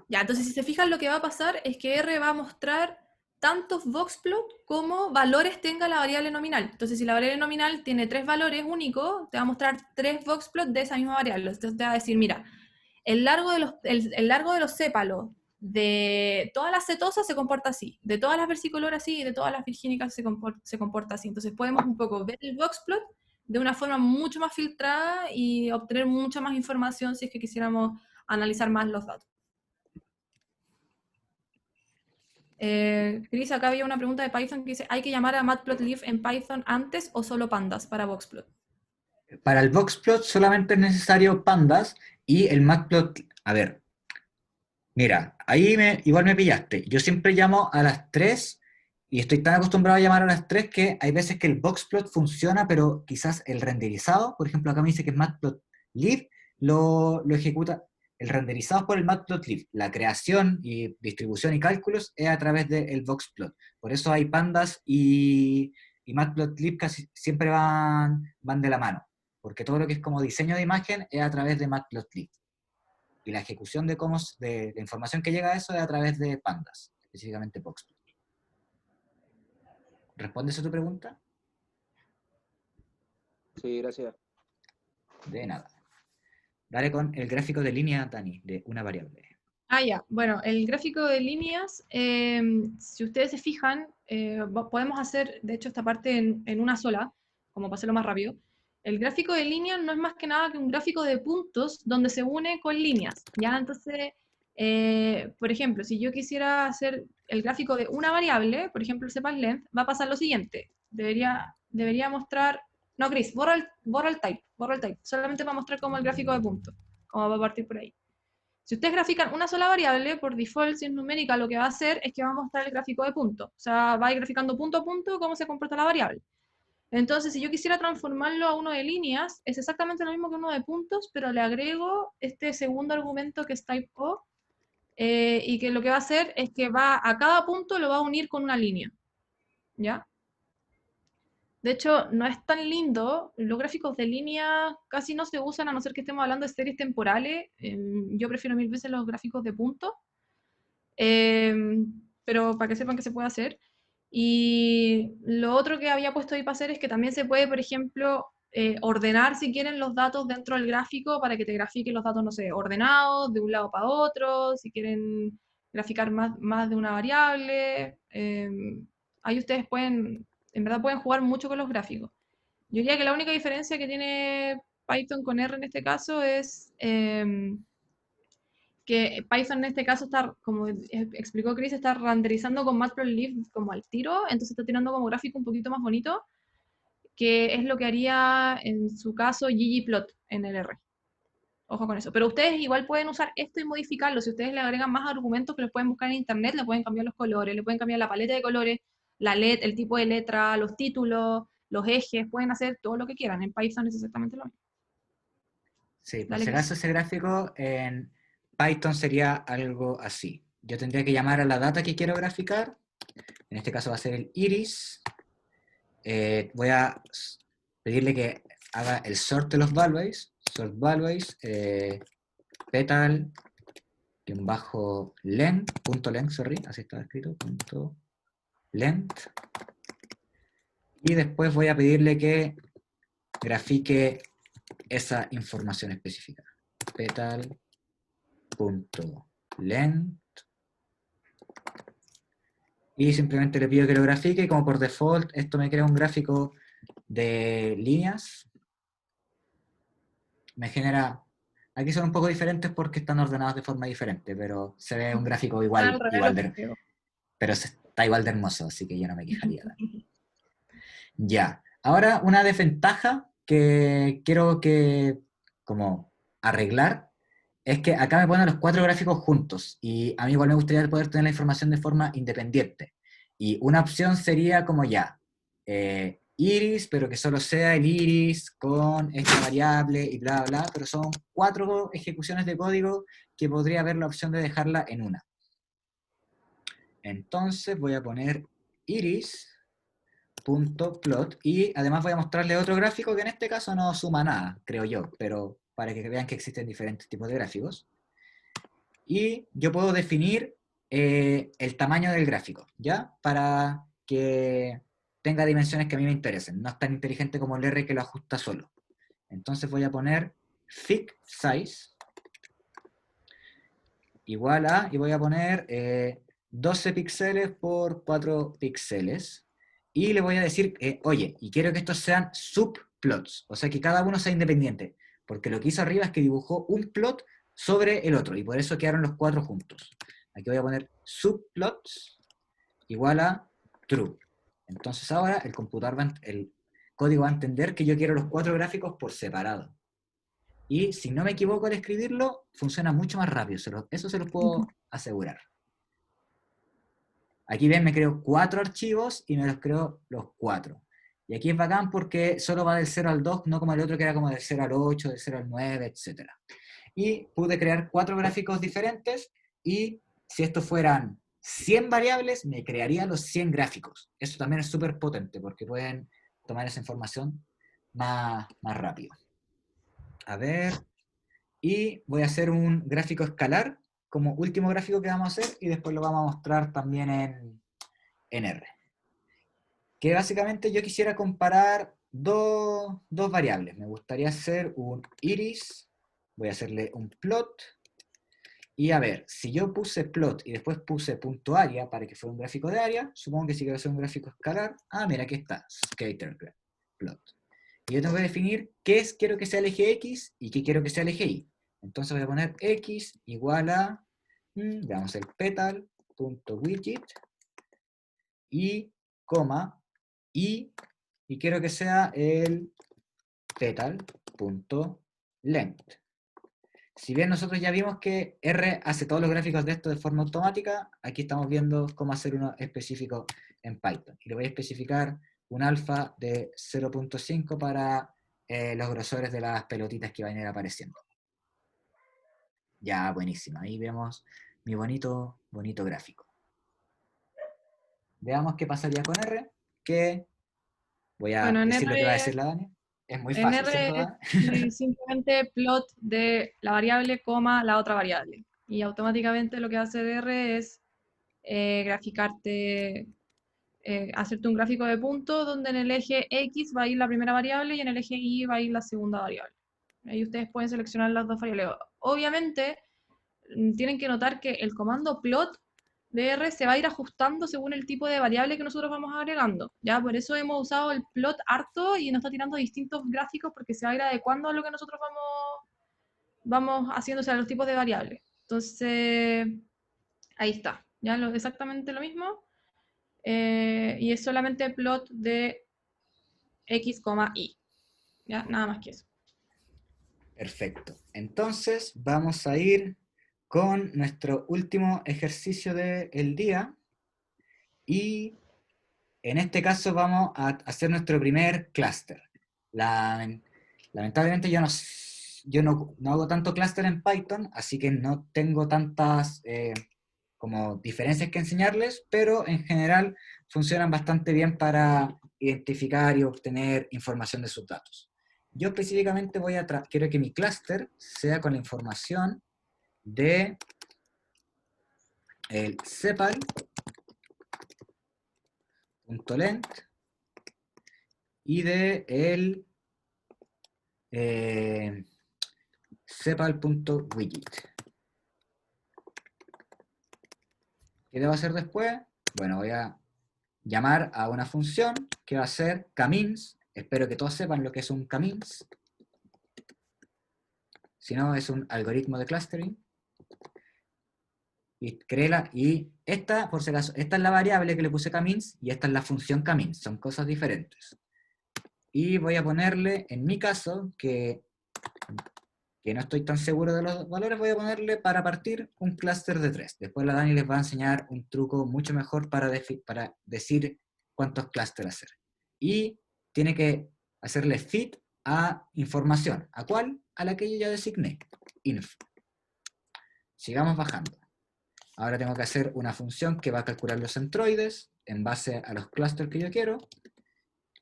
Ya, entonces si se fijan lo que va a pasar es que R va a mostrar tantos voxplot como valores tenga la variable nominal. Entonces si la variable nominal tiene 3 valores únicos, te va a mostrar 3 voxplot de esa misma variable. Entonces te va a decir, mira, el largo de los sépalos de todas las cetosas se comporta así, de todas las versicoloras así y de todas las virgínicas se comporta así. Entonces podemos un poco ver el voxplot de una forma mucho más filtrada y obtener mucha más información si es que quisiéramos analizar más los datos. Chris, acá había una pregunta de Python que dice, ¿hay que llamar a matplotlib en Python antes o solo pandas para boxplot? Para el boxplot solamente es necesario pandas y el matplot. A ver, mira, ahí igual me pillaste. Yo siempre llamo a las 3 y estoy tan acostumbrado a llamar a las 3 que hay veces que el boxplot funciona, pero quizás el renderizado, por ejemplo, acá me dice que es matplotlib, lo ejecuta. El renderizado es por el matplotlib. La creación y distribución y cálculos es a través del boxplot. Por eso hay pandas y matplotlib casi siempre van de la mano. Porque todo lo que es como diseño de imagen es a través de matplotlib. Y la ejecución de la información que llega a eso es a través de pandas, específicamente boxplot. ¿Respondes a tu pregunta? Sí, gracias. De nada. Dale con el gráfico de línea, Dani, de una variable. Ah, ya. Bueno, el gráfico de líneas, si ustedes se fijan, podemos hacer, de hecho, esta parte en una sola, como para hacerlo más rápido. El gráfico de líneas no es más que nada que un gráfico de puntos donde se une con líneas, ¿ya? Entonces, por ejemplo, si yo quisiera hacer el gráfico de una variable, por ejemplo, el sepal length, va a pasar lo siguiente. Debería mostrar... No, Chris, borra el type, solamente para mostrar como el gráfico de puntos, como va a partir por ahí. Si ustedes grafican una sola variable, por default, si es numérica, lo que va a hacer es que va a mostrar el gráfico de puntos. O sea, va a ir graficando punto a punto cómo se comporta la variable. Entonces, si yo quisiera transformarlo a uno de líneas, es exactamente lo mismo que uno de puntos, pero le agrego este segundo argumento que es type O, y que lo que va a hacer es que a cada punto lo va a unir con una línea. ¿Ya? De hecho, no es tan lindo. Los gráficos de línea casi no se usan a no ser que estemos hablando de series temporales. Yo prefiero 1000 veces los gráficos de puntos. Pero para que sepan que se puede hacer. Y lo otro que había puesto ahí para hacer es que también se puede, por ejemplo, ordenar si quieren los datos dentro del gráfico para que te grafique los datos, no sé, ordenados de un lado para otro, si quieren graficar más de una variable. Ahí ustedes pueden, en verdad pueden jugar mucho con los gráficos. Yo diría que la única diferencia que tiene Python con R en este caso es que Python en este caso está, como explicó Chris, está renderizando con Matplotlib como al tiro, entonces está tirando como gráfico un poquito más bonito, que es lo que haría en su caso ggplot en el R. Ojo con eso. Pero ustedes igual pueden usar esto y modificarlo. Si ustedes le agregan más argumentos que los pueden buscar en internet, le pueden cambiar los colores, le pueden cambiar la paleta de colores, la LED, el tipo de letra, los títulos, los ejes, pueden hacer todo lo que quieran. En Python es exactamente lo mismo. Sí, por Dale, si Chris. acaso ese gráfico en Python sería algo así. Yo tendría que llamar a la data que quiero graficar. En este caso va a ser el iris. Voy a pedirle que haga el sort de los values. Sort values, petal, length, sorry, así estaba escrito, punto length. Y después voy a pedirle que grafique esa información específica. Petal.length. Y simplemente le pido que lo grafique, y como por default esto me crea un gráfico de líneas. Me genera... Aquí son un poco diferentes porque están ordenados de forma diferente, pero se ve un gráfico Al revés, igual los de... creo. Pero está igual de hermoso, así que yo no me quejaría. Ya. Ahora una desventaja que quiero que como arreglar es que acá me ponen los 4 gráficos juntos y a mí igual me gustaría poder tener la información de forma independiente. Y una opción sería como ya, iris, pero que solo sea el iris con esta variable y bla, bla, pero son 4 ejecuciones de código que podría haber la opción de dejarla en una. Entonces voy a poner iris.plot y además voy a mostrarle otro gráfico que en este caso no suma nada, creo yo, pero para que vean que existen diferentes tipos de gráficos. Y yo puedo definir el tamaño del gráfico, ¿ya? Para que tenga dimensiones que a mí me interesen. No es tan inteligente como el R que lo ajusta solo. Entonces voy a poner thick size igual a, y voy a poner 12 píxeles por 4 píxeles. Y le voy a decir, oye, y quiero que estos sean subplots, o sea que cada uno sea independiente. Porque lo que hizo arriba es que dibujó un plot sobre el otro, y por eso quedaron los 4 juntos. Aquí voy a poner subplots igual a true. Entonces ahora el código va a entender que yo quiero los 4 gráficos por separado. Y si no me equivoco al escribirlo, funciona mucho más rápido. Eso se los puedo asegurar. Aquí ven, me creo 4 archivos y me los creo los 4. Y aquí es bacán porque solo va del 0 al 2, no como el otro que era como del 0 al 8, del 0 al 9, etc. Y pude crear 4 gráficos diferentes y si estos fueran 100 variables, me crearía los 100 gráficos. Eso también es súper potente porque pueden tomar esa información más rápido. A ver, y voy a hacer un gráfico escalar como último gráfico que vamos a hacer y después lo vamos a mostrar también en R. Que básicamente yo quisiera comparar dos variables. Me gustaría hacer un iris, voy a hacerle un plot, y a ver, si yo puse plot y después puse punto área para que fuera un gráfico de área, supongo que si quiero hacer un gráfico escalar, mira, aquí está, scatter plot. Y yo tengo que definir qué quiero que sea el eje X y qué quiero que sea el eje Y. Entonces voy a poner X igual a, veamos el petal.widget y coma, y quiero que sea el petal.length. Si bien nosotros ya vimos que R hace todos los gráficos de esto de forma automática, aquí estamos viendo cómo hacer uno específico en Python. Y le voy a especificar un alfa de 0.5 para los grosores de las pelotitas que van a ir apareciendo. Ya, buenísimo. Ahí vemos mi bonito gráfico. Veamos qué pasaría con R, que voy a Bueno, decir lo que va a decir la Dani. Es muy en fácil, R ¿cierto, Dani? es simplemente plot de la variable, coma, la otra variable. Y automáticamente lo que hace R es graficarte, hacerte un gráfico de puntos donde en el eje X va a ir la primera variable y en el eje Y va a ir la segunda variable. Ahí ustedes pueden seleccionar las dos variables. Obviamente, tienen que notar que el comando plot de R se va a ir ajustando según el tipo de variable que nosotros vamos agregando. ¿Ya? Por eso hemos usado el plot harto y nos está tirando distintos gráficos porque se va a ir adecuando a lo que nosotros vamos haciendo, o sea, los tipos de variables. Entonces, ahí está. ¿Ya? Exactamente lo mismo. Y es solamente plot de X, Y. ¿Ya? Nada más que eso. Perfecto. Entonces vamos a ir con nuestro último ejercicio del día y en este caso vamos a hacer nuestro primer clúster. Lamentablemente yo no hago tanto clúster en Python, así que no tengo tantas como diferencias que enseñarles, pero en general funcionan bastante bien para identificar y obtener información de sus datos. Yo específicamente quiero que mi clúster sea con la información de el sepal.length y de el sepal.widget. ¿Qué debo hacer después? Bueno, voy a llamar a una función que va a ser camins. Espero que todos sepan lo que es un camins. Si no, es un algoritmo de clustering. Y esta, por si acaso, esta es la variable que le puse camins y esta es la función camins. Son cosas diferentes. Y voy a ponerle, en mi caso, que no estoy tan seguro de los valores, voy a ponerle para partir un clúster de 3. Después la Dani les va a enseñar un truco mucho mejor para decir cuántos clústeres hacer. Y tiene que hacerle fit a información. ¿A cuál? A la que yo ya designé. Inf. Sigamos bajando. Ahora tengo que hacer una función que va a calcular los centroides en base a los clústeres que yo quiero.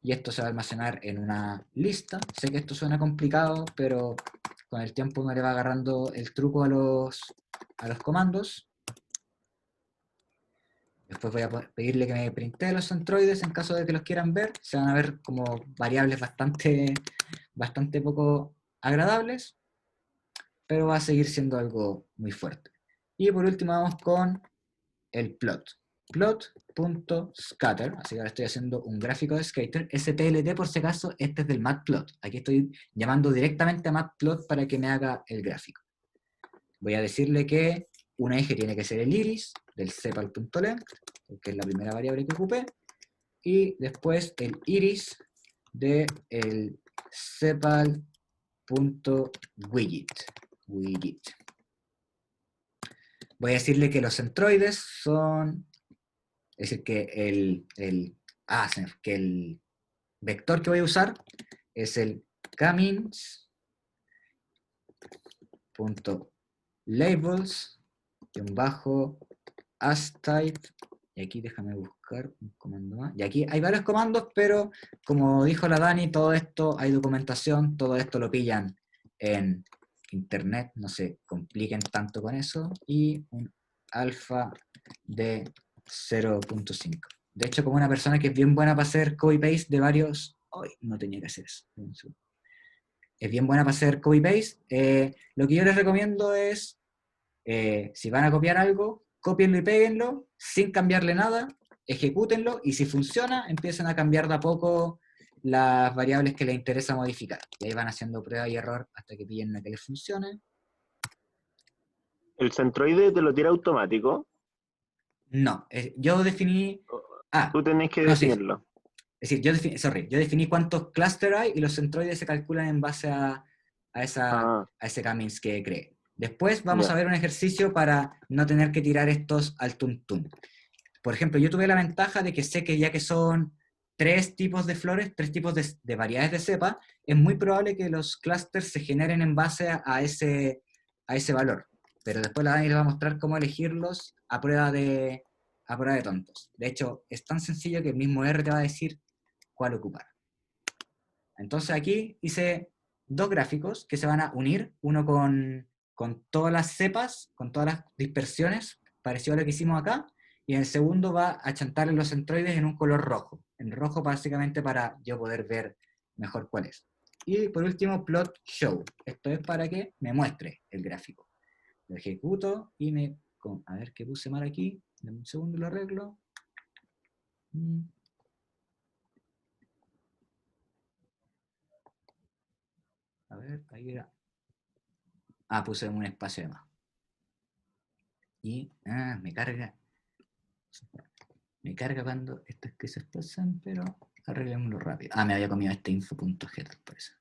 Y esto se va a almacenar en una lista. Sé que esto suena complicado, pero con el tiempo uno le va agarrando el truco a los comandos. Después voy a pedirle que me printee los centroides en caso de que los quieran ver. Se van a ver como variables bastante poco agradables, pero va a seguir siendo algo muy fuerte. Y por último vamos con el plot. Plot.scatter, así que ahora estoy haciendo un gráfico de Skater. STLT, por si acaso, este es del matplot. Aquí estoy llamando directamente a matplot para que me haga el gráfico. Voy a decirle que un eje tiene que ser el iris del sepal.length, que es la primera variable que ocupé, y después el iris del sepal.widget. Voy a decirle que los centroides son, es decir, que el vector que voy a usar es el camins.labels-astype, y aquí déjame buscar un comando más, y aquí hay varios comandos, pero como dijo la Dani, todo esto hay documentación, todo esto lo pillan en internet, no se compliquen tanto con eso, y un alfa de 0.5. De hecho, como una persona que es bien buena para hacer copy-paste de varios... ¡Ay! No tenía que hacer eso. Es bien buena para hacer copy-paste. Lo que yo les recomiendo es, si van a copiar algo, cópienlo y péguenlo, sin cambiarle nada, ejecútenlo, y si funciona, empiecen a cambiar de a poco las variables que les interesa modificar. Y ahí van haciendo prueba y error hasta que pillen la que les funcione. ¿El centroide te lo tira automático? No, yo definí... Ah, Tú tenés que no, sí. definirlo. Es decir, yo definí cuántos clústeres hay y los centroides se calculan en base a ese K-means que creé. Después vamos Ya. a ver un ejercicio para no tener que tirar estos al tuntún. Por ejemplo, yo tuve la ventaja de que sé que ya que son 3 tipos de flores, 3 tipos de variedades de cepa, es muy probable que los clústeres se generen en base a ese valor. Pero después la Dani les va a mostrar cómo elegirlos a prueba de tontos. De hecho, es tan sencillo que el mismo R te va a decir cuál ocupar. Entonces aquí hice 2 gráficos que se van a unir, uno con todas las cepas, con todas las dispersiones, parecido a lo que hicimos acá, y en el segundo va a chantarle los centroides en un color rojo. En rojo básicamente para yo poder ver mejor cuál es. Y por último, plot show. Esto es para que me muestre el gráfico. Lo ejecuto y a ver qué puse mal aquí. Dame un segundo y lo arreglo. A ver, ahí era. Puse un espacio de más. Y me carga. Me carga cuando estas cosas pasan, pero arreglémoslo rápido. Me había comido este info.head, por eso.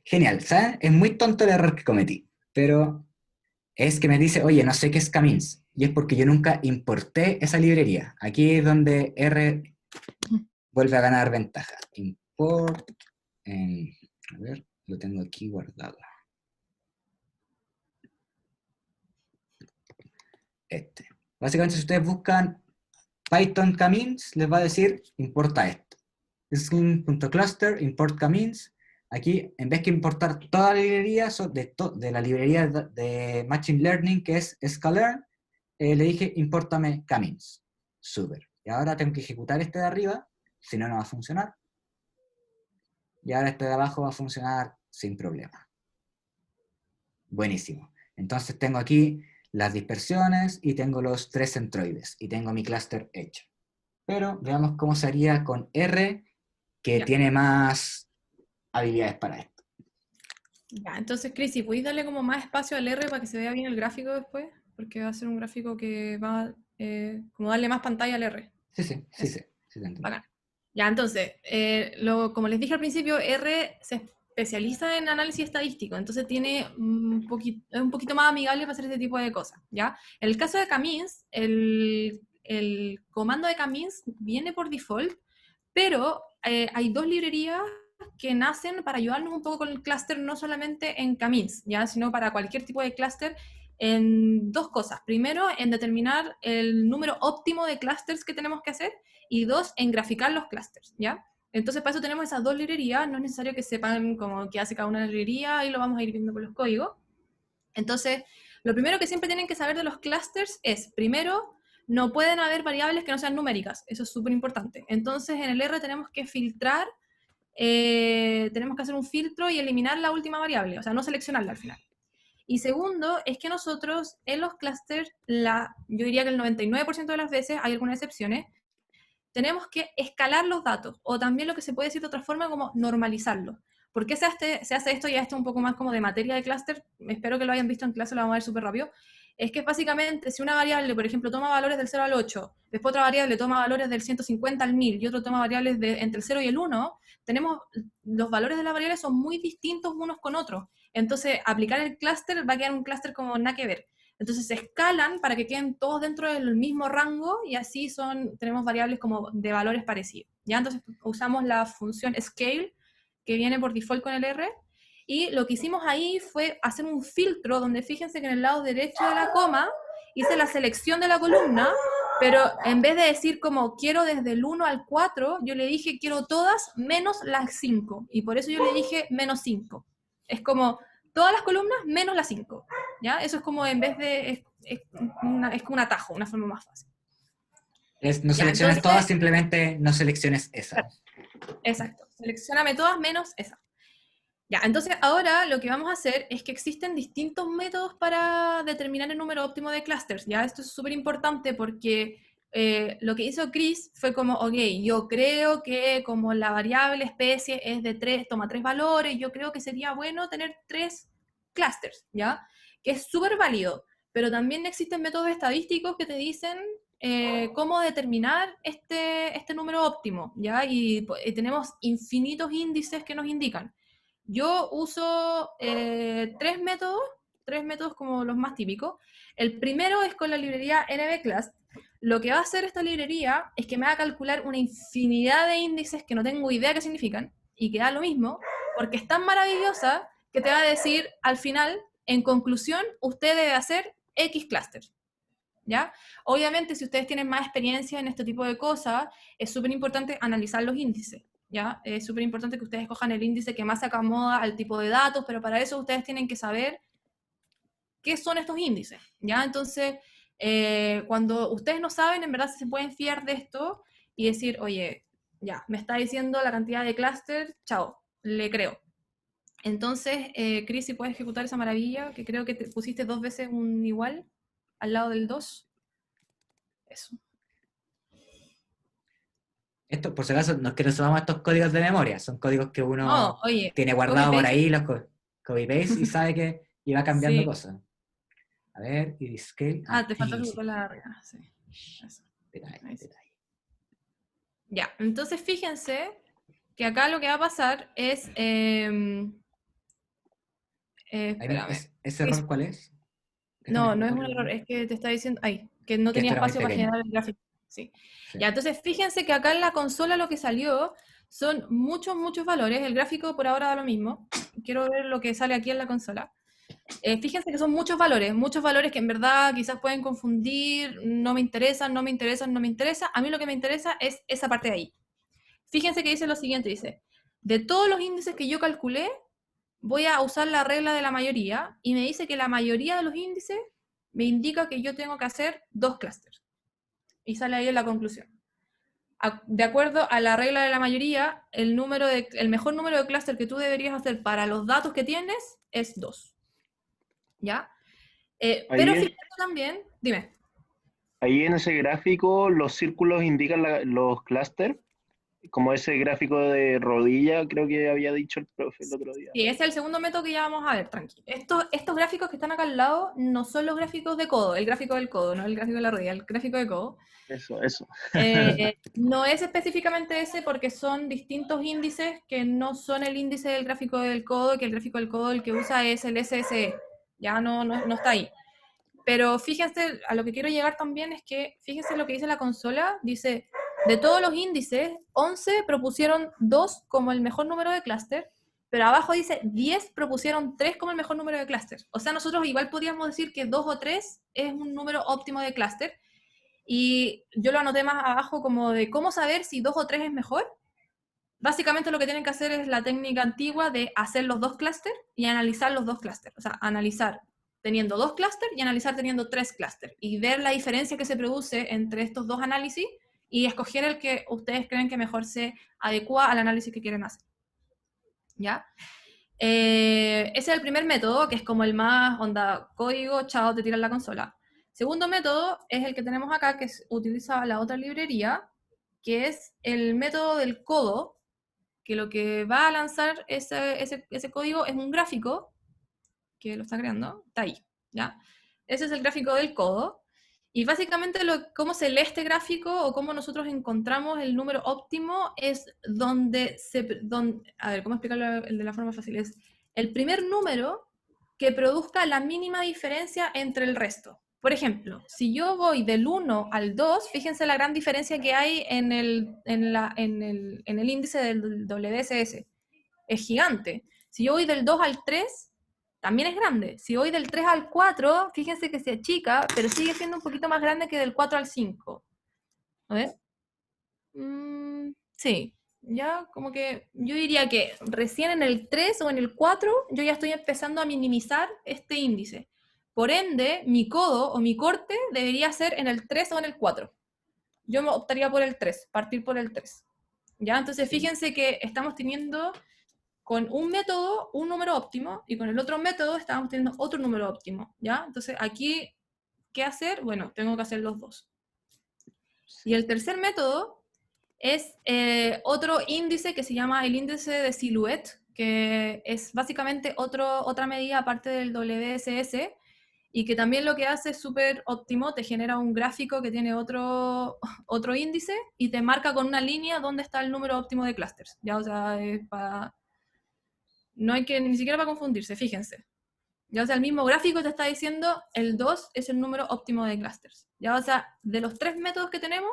Genial, ¿sabes? Es muy tonto el error que cometí, pero es que me dice, oye, no sé qué es K-means, y es porque yo nunca importé esa librería. Aquí es donde R vuelve a ganar ventaja. Import, a ver, lo tengo aquí guardado. Básicamente, si ustedes buscan Python K-means, les va a decir, importa esto. Skin.cluster, import K-means. Aquí, en vez que importar toda la librería de la librería de Machine Learning, que es Sklearn, le dije, impórtame K-means. Súper. Y ahora tengo que ejecutar este de arriba, si no, no va a funcionar. Y ahora este de abajo va a funcionar sin problema. Buenísimo. Entonces tengo aquí las dispersiones y tengo los 3 centroides y tengo mi clúster hecho. Pero veamos cómo se haría con R, que tiene más habilidades para esto. Ya, entonces, Cris, ¿y podéis darle como más espacio al R para que se vea bien el gráfico después? Porque va a ser un gráfico que va como darle más pantalla al R. Sí, te entiendo. Bacán. Ya, entonces, como les dije al principio, R se especializa en análisis estadístico, entonces tiene es un poquito más amigable para hacer este tipo de cosas, ¿ya? En el caso de K-means, el comando de K-means viene por default, pero hay 2 librerías que nacen para ayudarnos un poco con el clúster, no solamente en K-means, ¿ya? Sino para cualquier tipo de clúster, en 2 cosas. Primero, en determinar el número óptimo de clústeres que tenemos que hacer, y 2, en graficar los clústeres, ¿ya? Entonces, para eso tenemos esas 2 librerías, no es necesario que sepan cómo qué hace cada una de las librerías, y lo vamos a ir viendo con los códigos. Entonces, lo primero que siempre tienen que saber de los clústeres es, primero, no pueden haber variables que no sean numéricas, eso es súper importante. Entonces, en el R tenemos que filtrar, tenemos que hacer un filtro y eliminar la última variable, o sea, no seleccionarla al final. Y segundo, es que nosotros en los clústeres, yo diría que el 99% de las veces, hay algunas excepciones, tenemos que escalar los datos, o también lo que se puede decir de otra forma como normalizarlo. ¿Por qué se hace esto? Ya esto un poco más como de materia de clúster, espero que lo hayan visto en clase, lo vamos a ver súper rápido. Es que básicamente si una variable, por ejemplo, toma valores del 0 al 8, después otra variable toma valores del 150 al 1000 y otro toma variables entre el 0 y el 1, los valores de las variables son muy distintos unos con otros. Entonces, aplicar el clúster va a quedar un clúster como nada que ver. Entonces se escalan para que queden todos dentro del mismo rango y así tenemos variables como de valores parecidos. ¿Ya? Entonces usamos la función scale que viene por default con el R, y lo que hicimos ahí fue hacer un filtro donde fíjense que en el lado derecho de la coma hice la selección de la columna, pero en vez de decir como quiero desde el 1 al 4, yo le dije quiero todas menos las 5, y por eso yo le dije menos 5. Es como todas las columnas menos las 5. ¿Ya? Eso es como en vez de... Es como un atajo, una forma más fácil. No selecciones todas, simplemente no selecciones esa. Exacto. Seleccióname todas menos esa. Ya, entonces ahora lo que vamos a hacer es que existen distintos métodos para determinar el número óptimo de clusters. Ya, esto es súper importante porque lo que hizo Cris fue como, ok, yo creo que como la variable especie es de 3, toma 3 valores, yo creo que sería bueno tener 3 clusters, ¿ya? Que es súper válido, pero también existen métodos estadísticos que te dicen cómo determinar este número óptimo, ¿ya? Y tenemos infinitos índices que nos indican. Yo uso tres métodos como los más típicos. El primero es con la librería NBClass. Lo que va a hacer esta librería es que me va a calcular una infinidad de índices que no tengo idea qué significan y que da lo mismo, porque es tan maravillosa que te va a decir al final, en conclusión, usted debe hacer X clúster, ¿ya? Obviamente, si ustedes tienen más experiencia en este tipo de cosas, es súper importante analizar los índices, ¿ya? Es súper importante que ustedes cojan el índice que más se acomoda al tipo de datos, pero para eso ustedes tienen que saber qué son estos índices, ¿ya? Entonces, cuando ustedes no saben, en verdad se pueden fiar de esto y decir, oye, ya, me está diciendo la cantidad de clúster, chao, le creo. Entonces, Chris, si puedes ejecutar esa maravilla, que creo que te pusiste 2 veces un igual al lado del 2. Eso. Esto, por si acaso, no es que nos subamos estos códigos de memoria, son códigos que uno No, oye, tiene guardado por copy-paste. ahí, los copy-paste y sabe que iba cambiando Sí. cosas. A ver, y scale. Te falta aquí, ejecutar la regla. Sí. Eso. detalle, Ahí sí. detalle. Ya, entonces fíjense que acá lo que va a pasar es... espérame. ¿Ese error cuál es? No, Déjame no es un buscarlo. error, es que te está diciendo... Ay, que no Que esto tenía era muy espacio para pequeño. generar el gráfico. Sí. Sí. Ya, entonces fíjense que acá en la consola lo que salió son muchos valores. El gráfico por ahora da lo mismo. Quiero ver lo que sale aquí en la consola. Fíjense que son muchos valores que en verdad quizás pueden confundir, no me interesan, no me interesan, no me interesa. A mí lo que me interesa es esa parte de ahí. Fíjense que dice lo siguiente, dice, de todos los índices que yo calculé, voy a usar la regla de la mayoría, y me dice que la mayoría de los índices me indica que yo tengo que hacer 2 clústeres. Y sale ahí en la conclusión. De acuerdo a la regla de la mayoría, el mejor número de clúster que tú deberías hacer para los datos que tienes es 2. ¿Ya? Pero Ahí, fíjate también, dime. ahí en ese gráfico los círculos indican los clústeres, como ese gráfico de rodilla, creo que había dicho el profe el otro día. Sí, ese es el segundo método que ya vamos a ver, tranqui. Estos gráficos que están acá al lado no son los gráficos de codo, el gráfico del codo, no el gráfico de la rodilla, el gráfico de codo. Eso. No es específicamente ese porque son distintos índices que no son el índice del gráfico del codo, que el gráfico del codo el que usa es el SSE, ya no está ahí. Pero fíjense, a lo que quiero llegar también es que, fíjense lo que dice la consola, dice, de todos los índices, 11 propusieron 2 como el mejor número de clúster, pero abajo dice 10 propusieron 3 como el mejor número de clúster. O sea, nosotros igual podríamos decir que 2 o 3 es un número óptimo de clúster, y yo lo anoté más abajo como de cómo saber si 2 o 3 es mejor. Básicamente lo que tienen que hacer es la técnica antigua de hacer los 2 clústeres y analizar los 2 clústeres. O sea, analizar teniendo 2 clústeres y analizar teniendo 3 clústeres. Y ver la diferencia que se produce entre estos 2 análisis y escoger el que ustedes creen que mejor se adecua al análisis que quieren hacer. ¿Ya? Ese es el primer método, que es como el más onda código, chao, te tiran la consola. Segundo método es el que tenemos acá, que utiliza la otra librería, que es el método del codo, que lo que va a lanzar ese código es un gráfico, que lo está creando, está ahí, ¿ya? Ese es el gráfico del codo, y básicamente cómo se lee este gráfico, o cómo nosotros encontramos el número óptimo, es a ver, ¿cómo explicarlo de la forma fácil? Es el primer número que produzca la mínima diferencia entre el resto. Por ejemplo, si yo voy del 1 al 2, fíjense la gran diferencia que hay en el índice del WSS. Es gigante. Si yo voy del 2 al 3, también es grande. Si voy del 3 al 4, fíjense que se achica, pero sigue siendo un poquito más grande que del 4 al 5. A ver. Sí, ya como que yo diría que recién en el 3 o en el 4 yo ya estoy empezando a minimizar este índice. Por ende, mi codo o mi corte debería ser en el 3 o en el 4. Yo me optaría por el 3, partir por el 3. ¿Ya? Entonces fíjense que estamos teniendo con un método un número óptimo y con el otro método estamos teniendo otro número óptimo. ¿Ya? Entonces aquí, ¿qué hacer? Bueno, tengo que hacer los dos. Y el tercer método es otro índice que se llama el índice de Silhouette, que es básicamente otra medida aparte del WSS, y que también lo que hace es súper óptimo, te genera un gráfico que tiene otro índice y te marca con una línea dónde está el número óptimo de clusters. Ya, o sea, no hay que ni siquiera para confundirse, fíjense. Ya, o sea, el mismo gráfico te está diciendo el 2 es el número óptimo de clusters. Ya, o sea, de los 3 métodos que tenemos,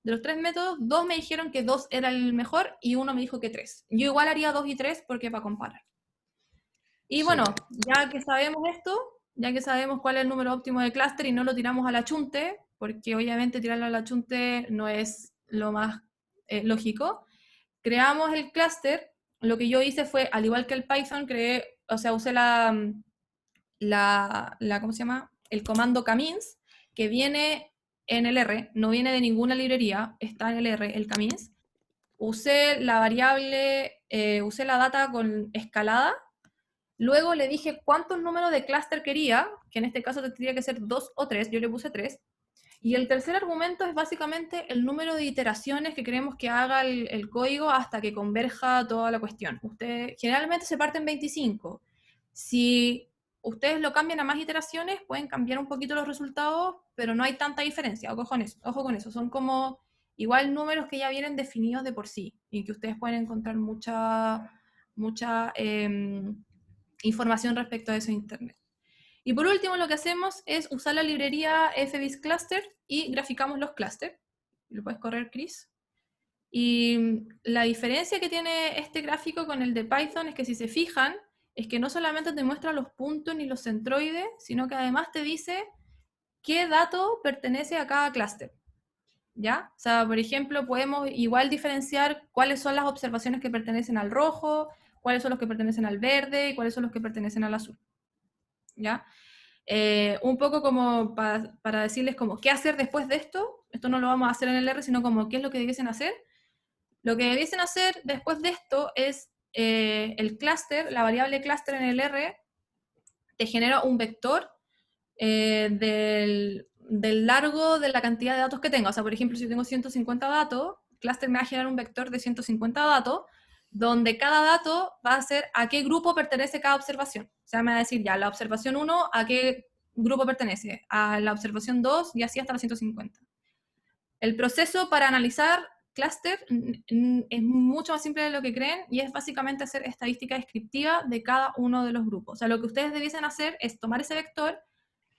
de los 3 métodos, 2 me dijeron que 2 era el mejor y 1 me dijo que 3. Yo igual haría 2 y 3 porque para comparar. Y bueno, Súper. ya que sabemos esto, ya que sabemos cuál es el número óptimo de clúster y no lo tiramos a la chunte, porque obviamente tirarlo a la chunte no es lo más lógico, creamos el clúster. Lo que yo hice fue, al igual que el Python, o sea, usé ¿cómo se llama? El comando camins, que viene en el R, no viene de ninguna librería, está en el R, el camins. Usé la variable, usé la data con escalada. Luego le dije cuántos números de clúster quería, que en este caso tendría que ser 2 o 3, yo le puse 3. Y el tercer argumento es básicamente el número de iteraciones que queremos que haga el código hasta que converja toda la cuestión. Generalmente se parte en 25. Si ustedes lo cambian a más iteraciones, pueden cambiar un poquito los resultados, pero no hay tanta diferencia. Ojo con eso. Son como igual números que ya vienen definidos de por sí y que ustedes pueden encontrar mucha información respecto a eso en Internet. Y por último, lo que hacemos es usar la librería FBIS Cluster y graficamos los clusters. Lo puedes correr, Chris. Y la diferencia que tiene este gráfico con el de Python es que si se fijan, es que no solamente te muestra los puntos ni los centroides, sino que además te dice qué dato pertenece a cada clúster. ¿Ya? O sea, por ejemplo, podemos igual diferenciar cuáles son las observaciones que pertenecen al rojo, cuáles son los que pertenecen al verde y cuáles son los que pertenecen al azul. ¿Ya? Un poco como para decirles como qué hacer después de esto. Esto no lo vamos a hacer en el R, sino como qué es lo que debiesen hacer. Lo que debiesen hacer después de esto es el clúster, la variable clúster en el R, te genera un vector del largo de la cantidad de datos que tenga. O sea, por ejemplo, si yo tengo 150 datos, Cluster me va a generar un vector de 150 datos, donde cada dato va a ser a qué grupo pertenece cada observación. O sea, me va a decir ya, la observación 1, a qué grupo pertenece, a la observación 2 y así hasta la 150. El proceso para analizar Cluster es mucho más simple de lo que creen y es básicamente hacer estadística descriptiva de cada uno de los grupos. O sea, lo que ustedes debiesen hacer es tomar ese vector,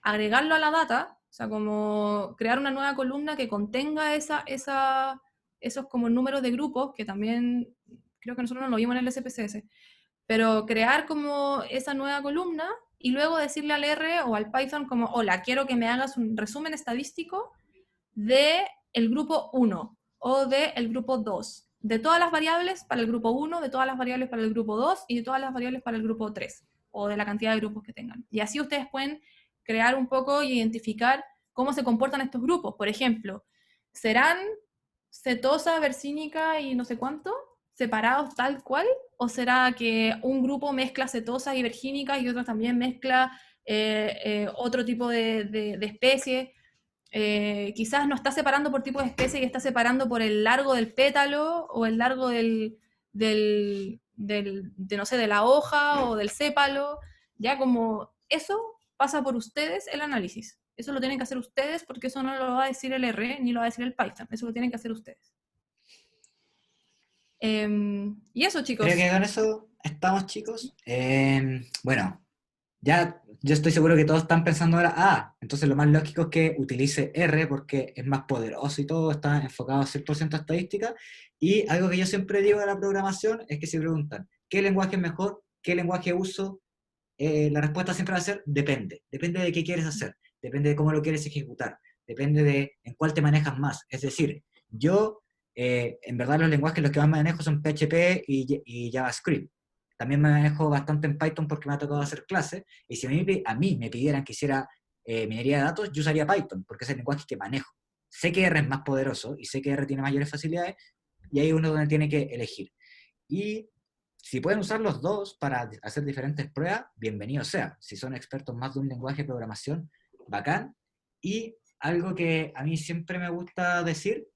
agregarlo a la data, o sea, como crear una nueva columna que contenga esos como números de grupos, que también creo que nosotros no lo vimos en el SPSS, pero crear como esa nueva columna y luego decirle al R o al Python como, hola, quiero que me hagas un resumen estadístico de el grupo 1 o del grupo 2, de todas las variables para el grupo 1, de todas las variables para el grupo 2 y de todas las variables para el grupo 3, o de la cantidad de grupos que tengan. Y así ustedes pueden crear un poco y identificar cómo se comportan estos grupos. Por ejemplo, ¿serán cetosa, versinica y no sé cuánto separados tal cual? ¿O será que un grupo mezcla cetosa y virgínica y otro también mezcla otro tipo de especie? Quizás no está separando por tipo de especie y está separando por el largo del pétalo o el largo no sé, de la hoja o del sépalo. Ya como eso pasa por ustedes el análisis. Eso lo tienen que hacer ustedes porque eso no lo va a decir el R ni lo va a decir el Python. Eso lo tienen que hacer ustedes. Y eso, chicos. Creo que con eso estamos, chicos. Bueno, ya yo estoy seguro que todos están pensando ahora, entonces lo más lógico es que utilice R porque es más poderoso y todo, está enfocado a 100% a estadística. Y algo que yo siempre digo de la programación es que si preguntan, ¿qué lenguaje es mejor? ¿Qué lenguaje uso? La respuesta siempre va a ser depende. Depende de qué quieres hacer, depende de cómo lo quieres ejecutar, depende de en cuál te manejas más. Es decir, yo, en verdad los lenguajes los que más manejo son PHP y JavaScript. También me manejo bastante en Python porque me ha tocado hacer clases, y si a mí me pidieran que hiciera minería de datos, yo usaría Python, porque es el lenguaje que manejo. Sé que R es más poderoso, y sé que R tiene mayores facilidades, y ahí uno donde tiene que elegir. Y si pueden usar los dos para hacer diferentes pruebas, bienvenido sea. Si son expertos más de un lenguaje de programación, bacán. Y algo que a mí siempre me gusta decir,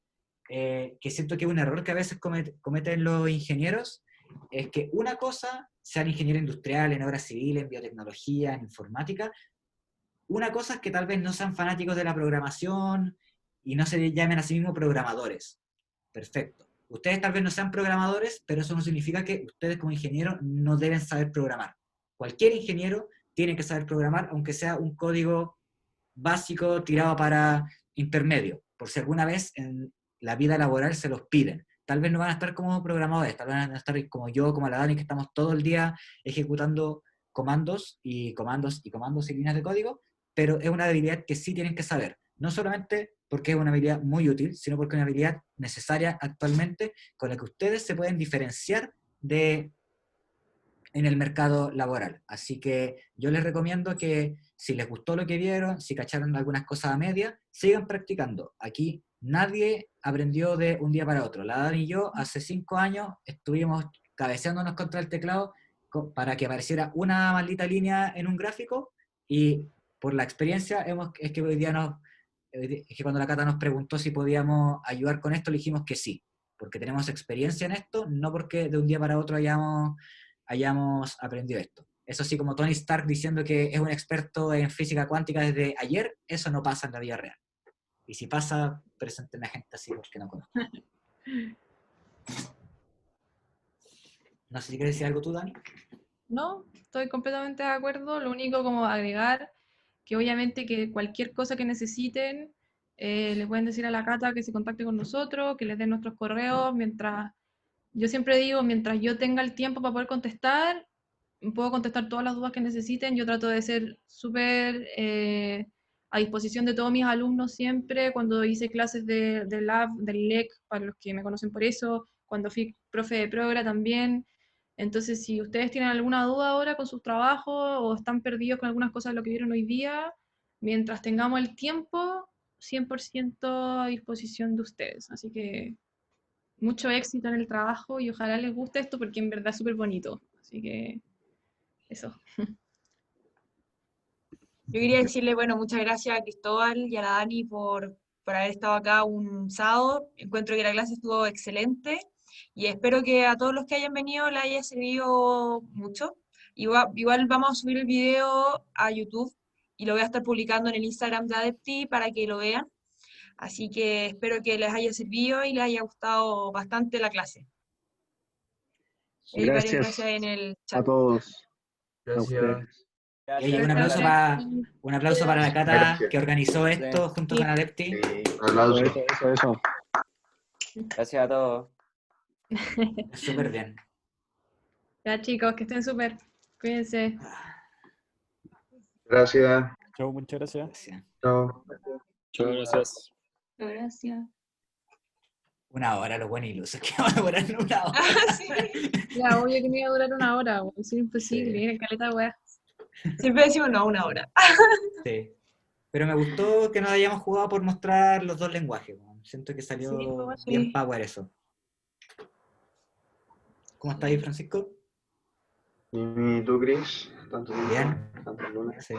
que siento que es un error que a veces cometen los ingenieros, es que una cosa, sean ingeniero industrial, en obras civiles, en biotecnología, en informática, Una cosa es que tal vez no sean fanáticos de la programación y no se llamen a sí mismos programadores. Perfecto. Ustedes tal vez no sean programadores, pero eso no significa que ustedes como ingenieros no deben saber programar. Cualquier ingeniero tiene que saber programar, aunque sea un código básico tirado para intermedio, por si alguna vez en la vida laboral se los piden. Tal vez no van a estar como programadores, tal vez van a estar como yo, como la Dani, que estamos todo el día ejecutando comandos y comandos y comandos y líneas de código, pero es una habilidad que sí tienen que saber. No solamente porque es una habilidad muy útil, sino porque es una habilidad necesaria actualmente con la que ustedes se pueden diferenciar en el mercado laboral. Así que yo les recomiendo que si les gustó lo que vieron, si cacharon algunas cosas a media, sigan practicando. Aquí nadie aprendió de un día para otro. La Dani y yo hace 5 años estuvimos cabeceándonos contra el teclado para que apareciera una maldita línea en un gráfico y por la experiencia es que hoy día es que cuando la Cata nos preguntó si podíamos ayudar con esto, le dijimos que sí, porque tenemos experiencia en esto, no porque de un día para otro hayamos aprendido esto. Eso sí, como Tony Stark diciendo que es un experto en física cuántica desde ayer, eso no pasa en la vida real. Y si pasa, preséntenme a gente así porque no conozco. No sé si quieres decir algo tú, Dani. No, estoy completamente de acuerdo. Lo único como agregar que obviamente que cualquier cosa que necesiten, le pueden decir a la Cata que se contacte con nosotros, que les den nuestros correos, mientras, yo siempre digo, mientras yo tenga el tiempo para poder contestar, puedo contestar todas las dudas que necesiten. Yo trato de ser súper a disposición de todos mis alumnos siempre, cuando hice clases de Lab, del LEC, para los que me conocen por eso, cuando fui profe de Progra también. Entonces, si ustedes tienen alguna duda ahora con sus trabajos o están perdidos con algunas cosas de lo que vieron hoy día, mientras tengamos el tiempo, 100% a disposición de ustedes. Así que mucho éxito en el trabajo y ojalá les guste esto porque en verdad es súper bonito. Así que eso. Yo quería decirle, bueno, muchas gracias a Cristóbal y a la Dani por haber estado acá un sábado. Encuentro que la clase estuvo excelente y espero que a todos los que hayan venido les haya servido mucho. Igual vamos a subir el video a YouTube y lo voy a estar publicando en el Instagram de Adepti para que lo vean. Así que espero que les haya servido y les haya gustado bastante la clase. Hay varias Gracias gracias en el a chat. todos. A Gracias. ustedes. Y un Gracias. un aplauso para la Cata Gracias. que organizó esto junto con Adepti. Sí, un Eso, aplauso. eso. Gracias a todos. Súper bien. Ya chicos, que estén súper. Cuídense. Gracias. Chao, muchas gracias. Gracias. Chao. Muchas gracias. Gracias. 1 hora, los buenos ilusos que van a durar 1 hora. Sí. Ya, obvio que me iba a durar 1 hora, weón. Es imposible, Sí. caleta de weá. Siempre decimos no, 1 hora. Sí. Pero me gustó que nos hayamos jugado por mostrar los dos lenguajes. ¿No? Siento que Sí, salió bueno, bien sí. power eso. ¿Cómo estás ahí, Francisco? ¿Y tú, Chris? ¿Tanto tiempo? Bien. ¿Tantos lunes? Sí.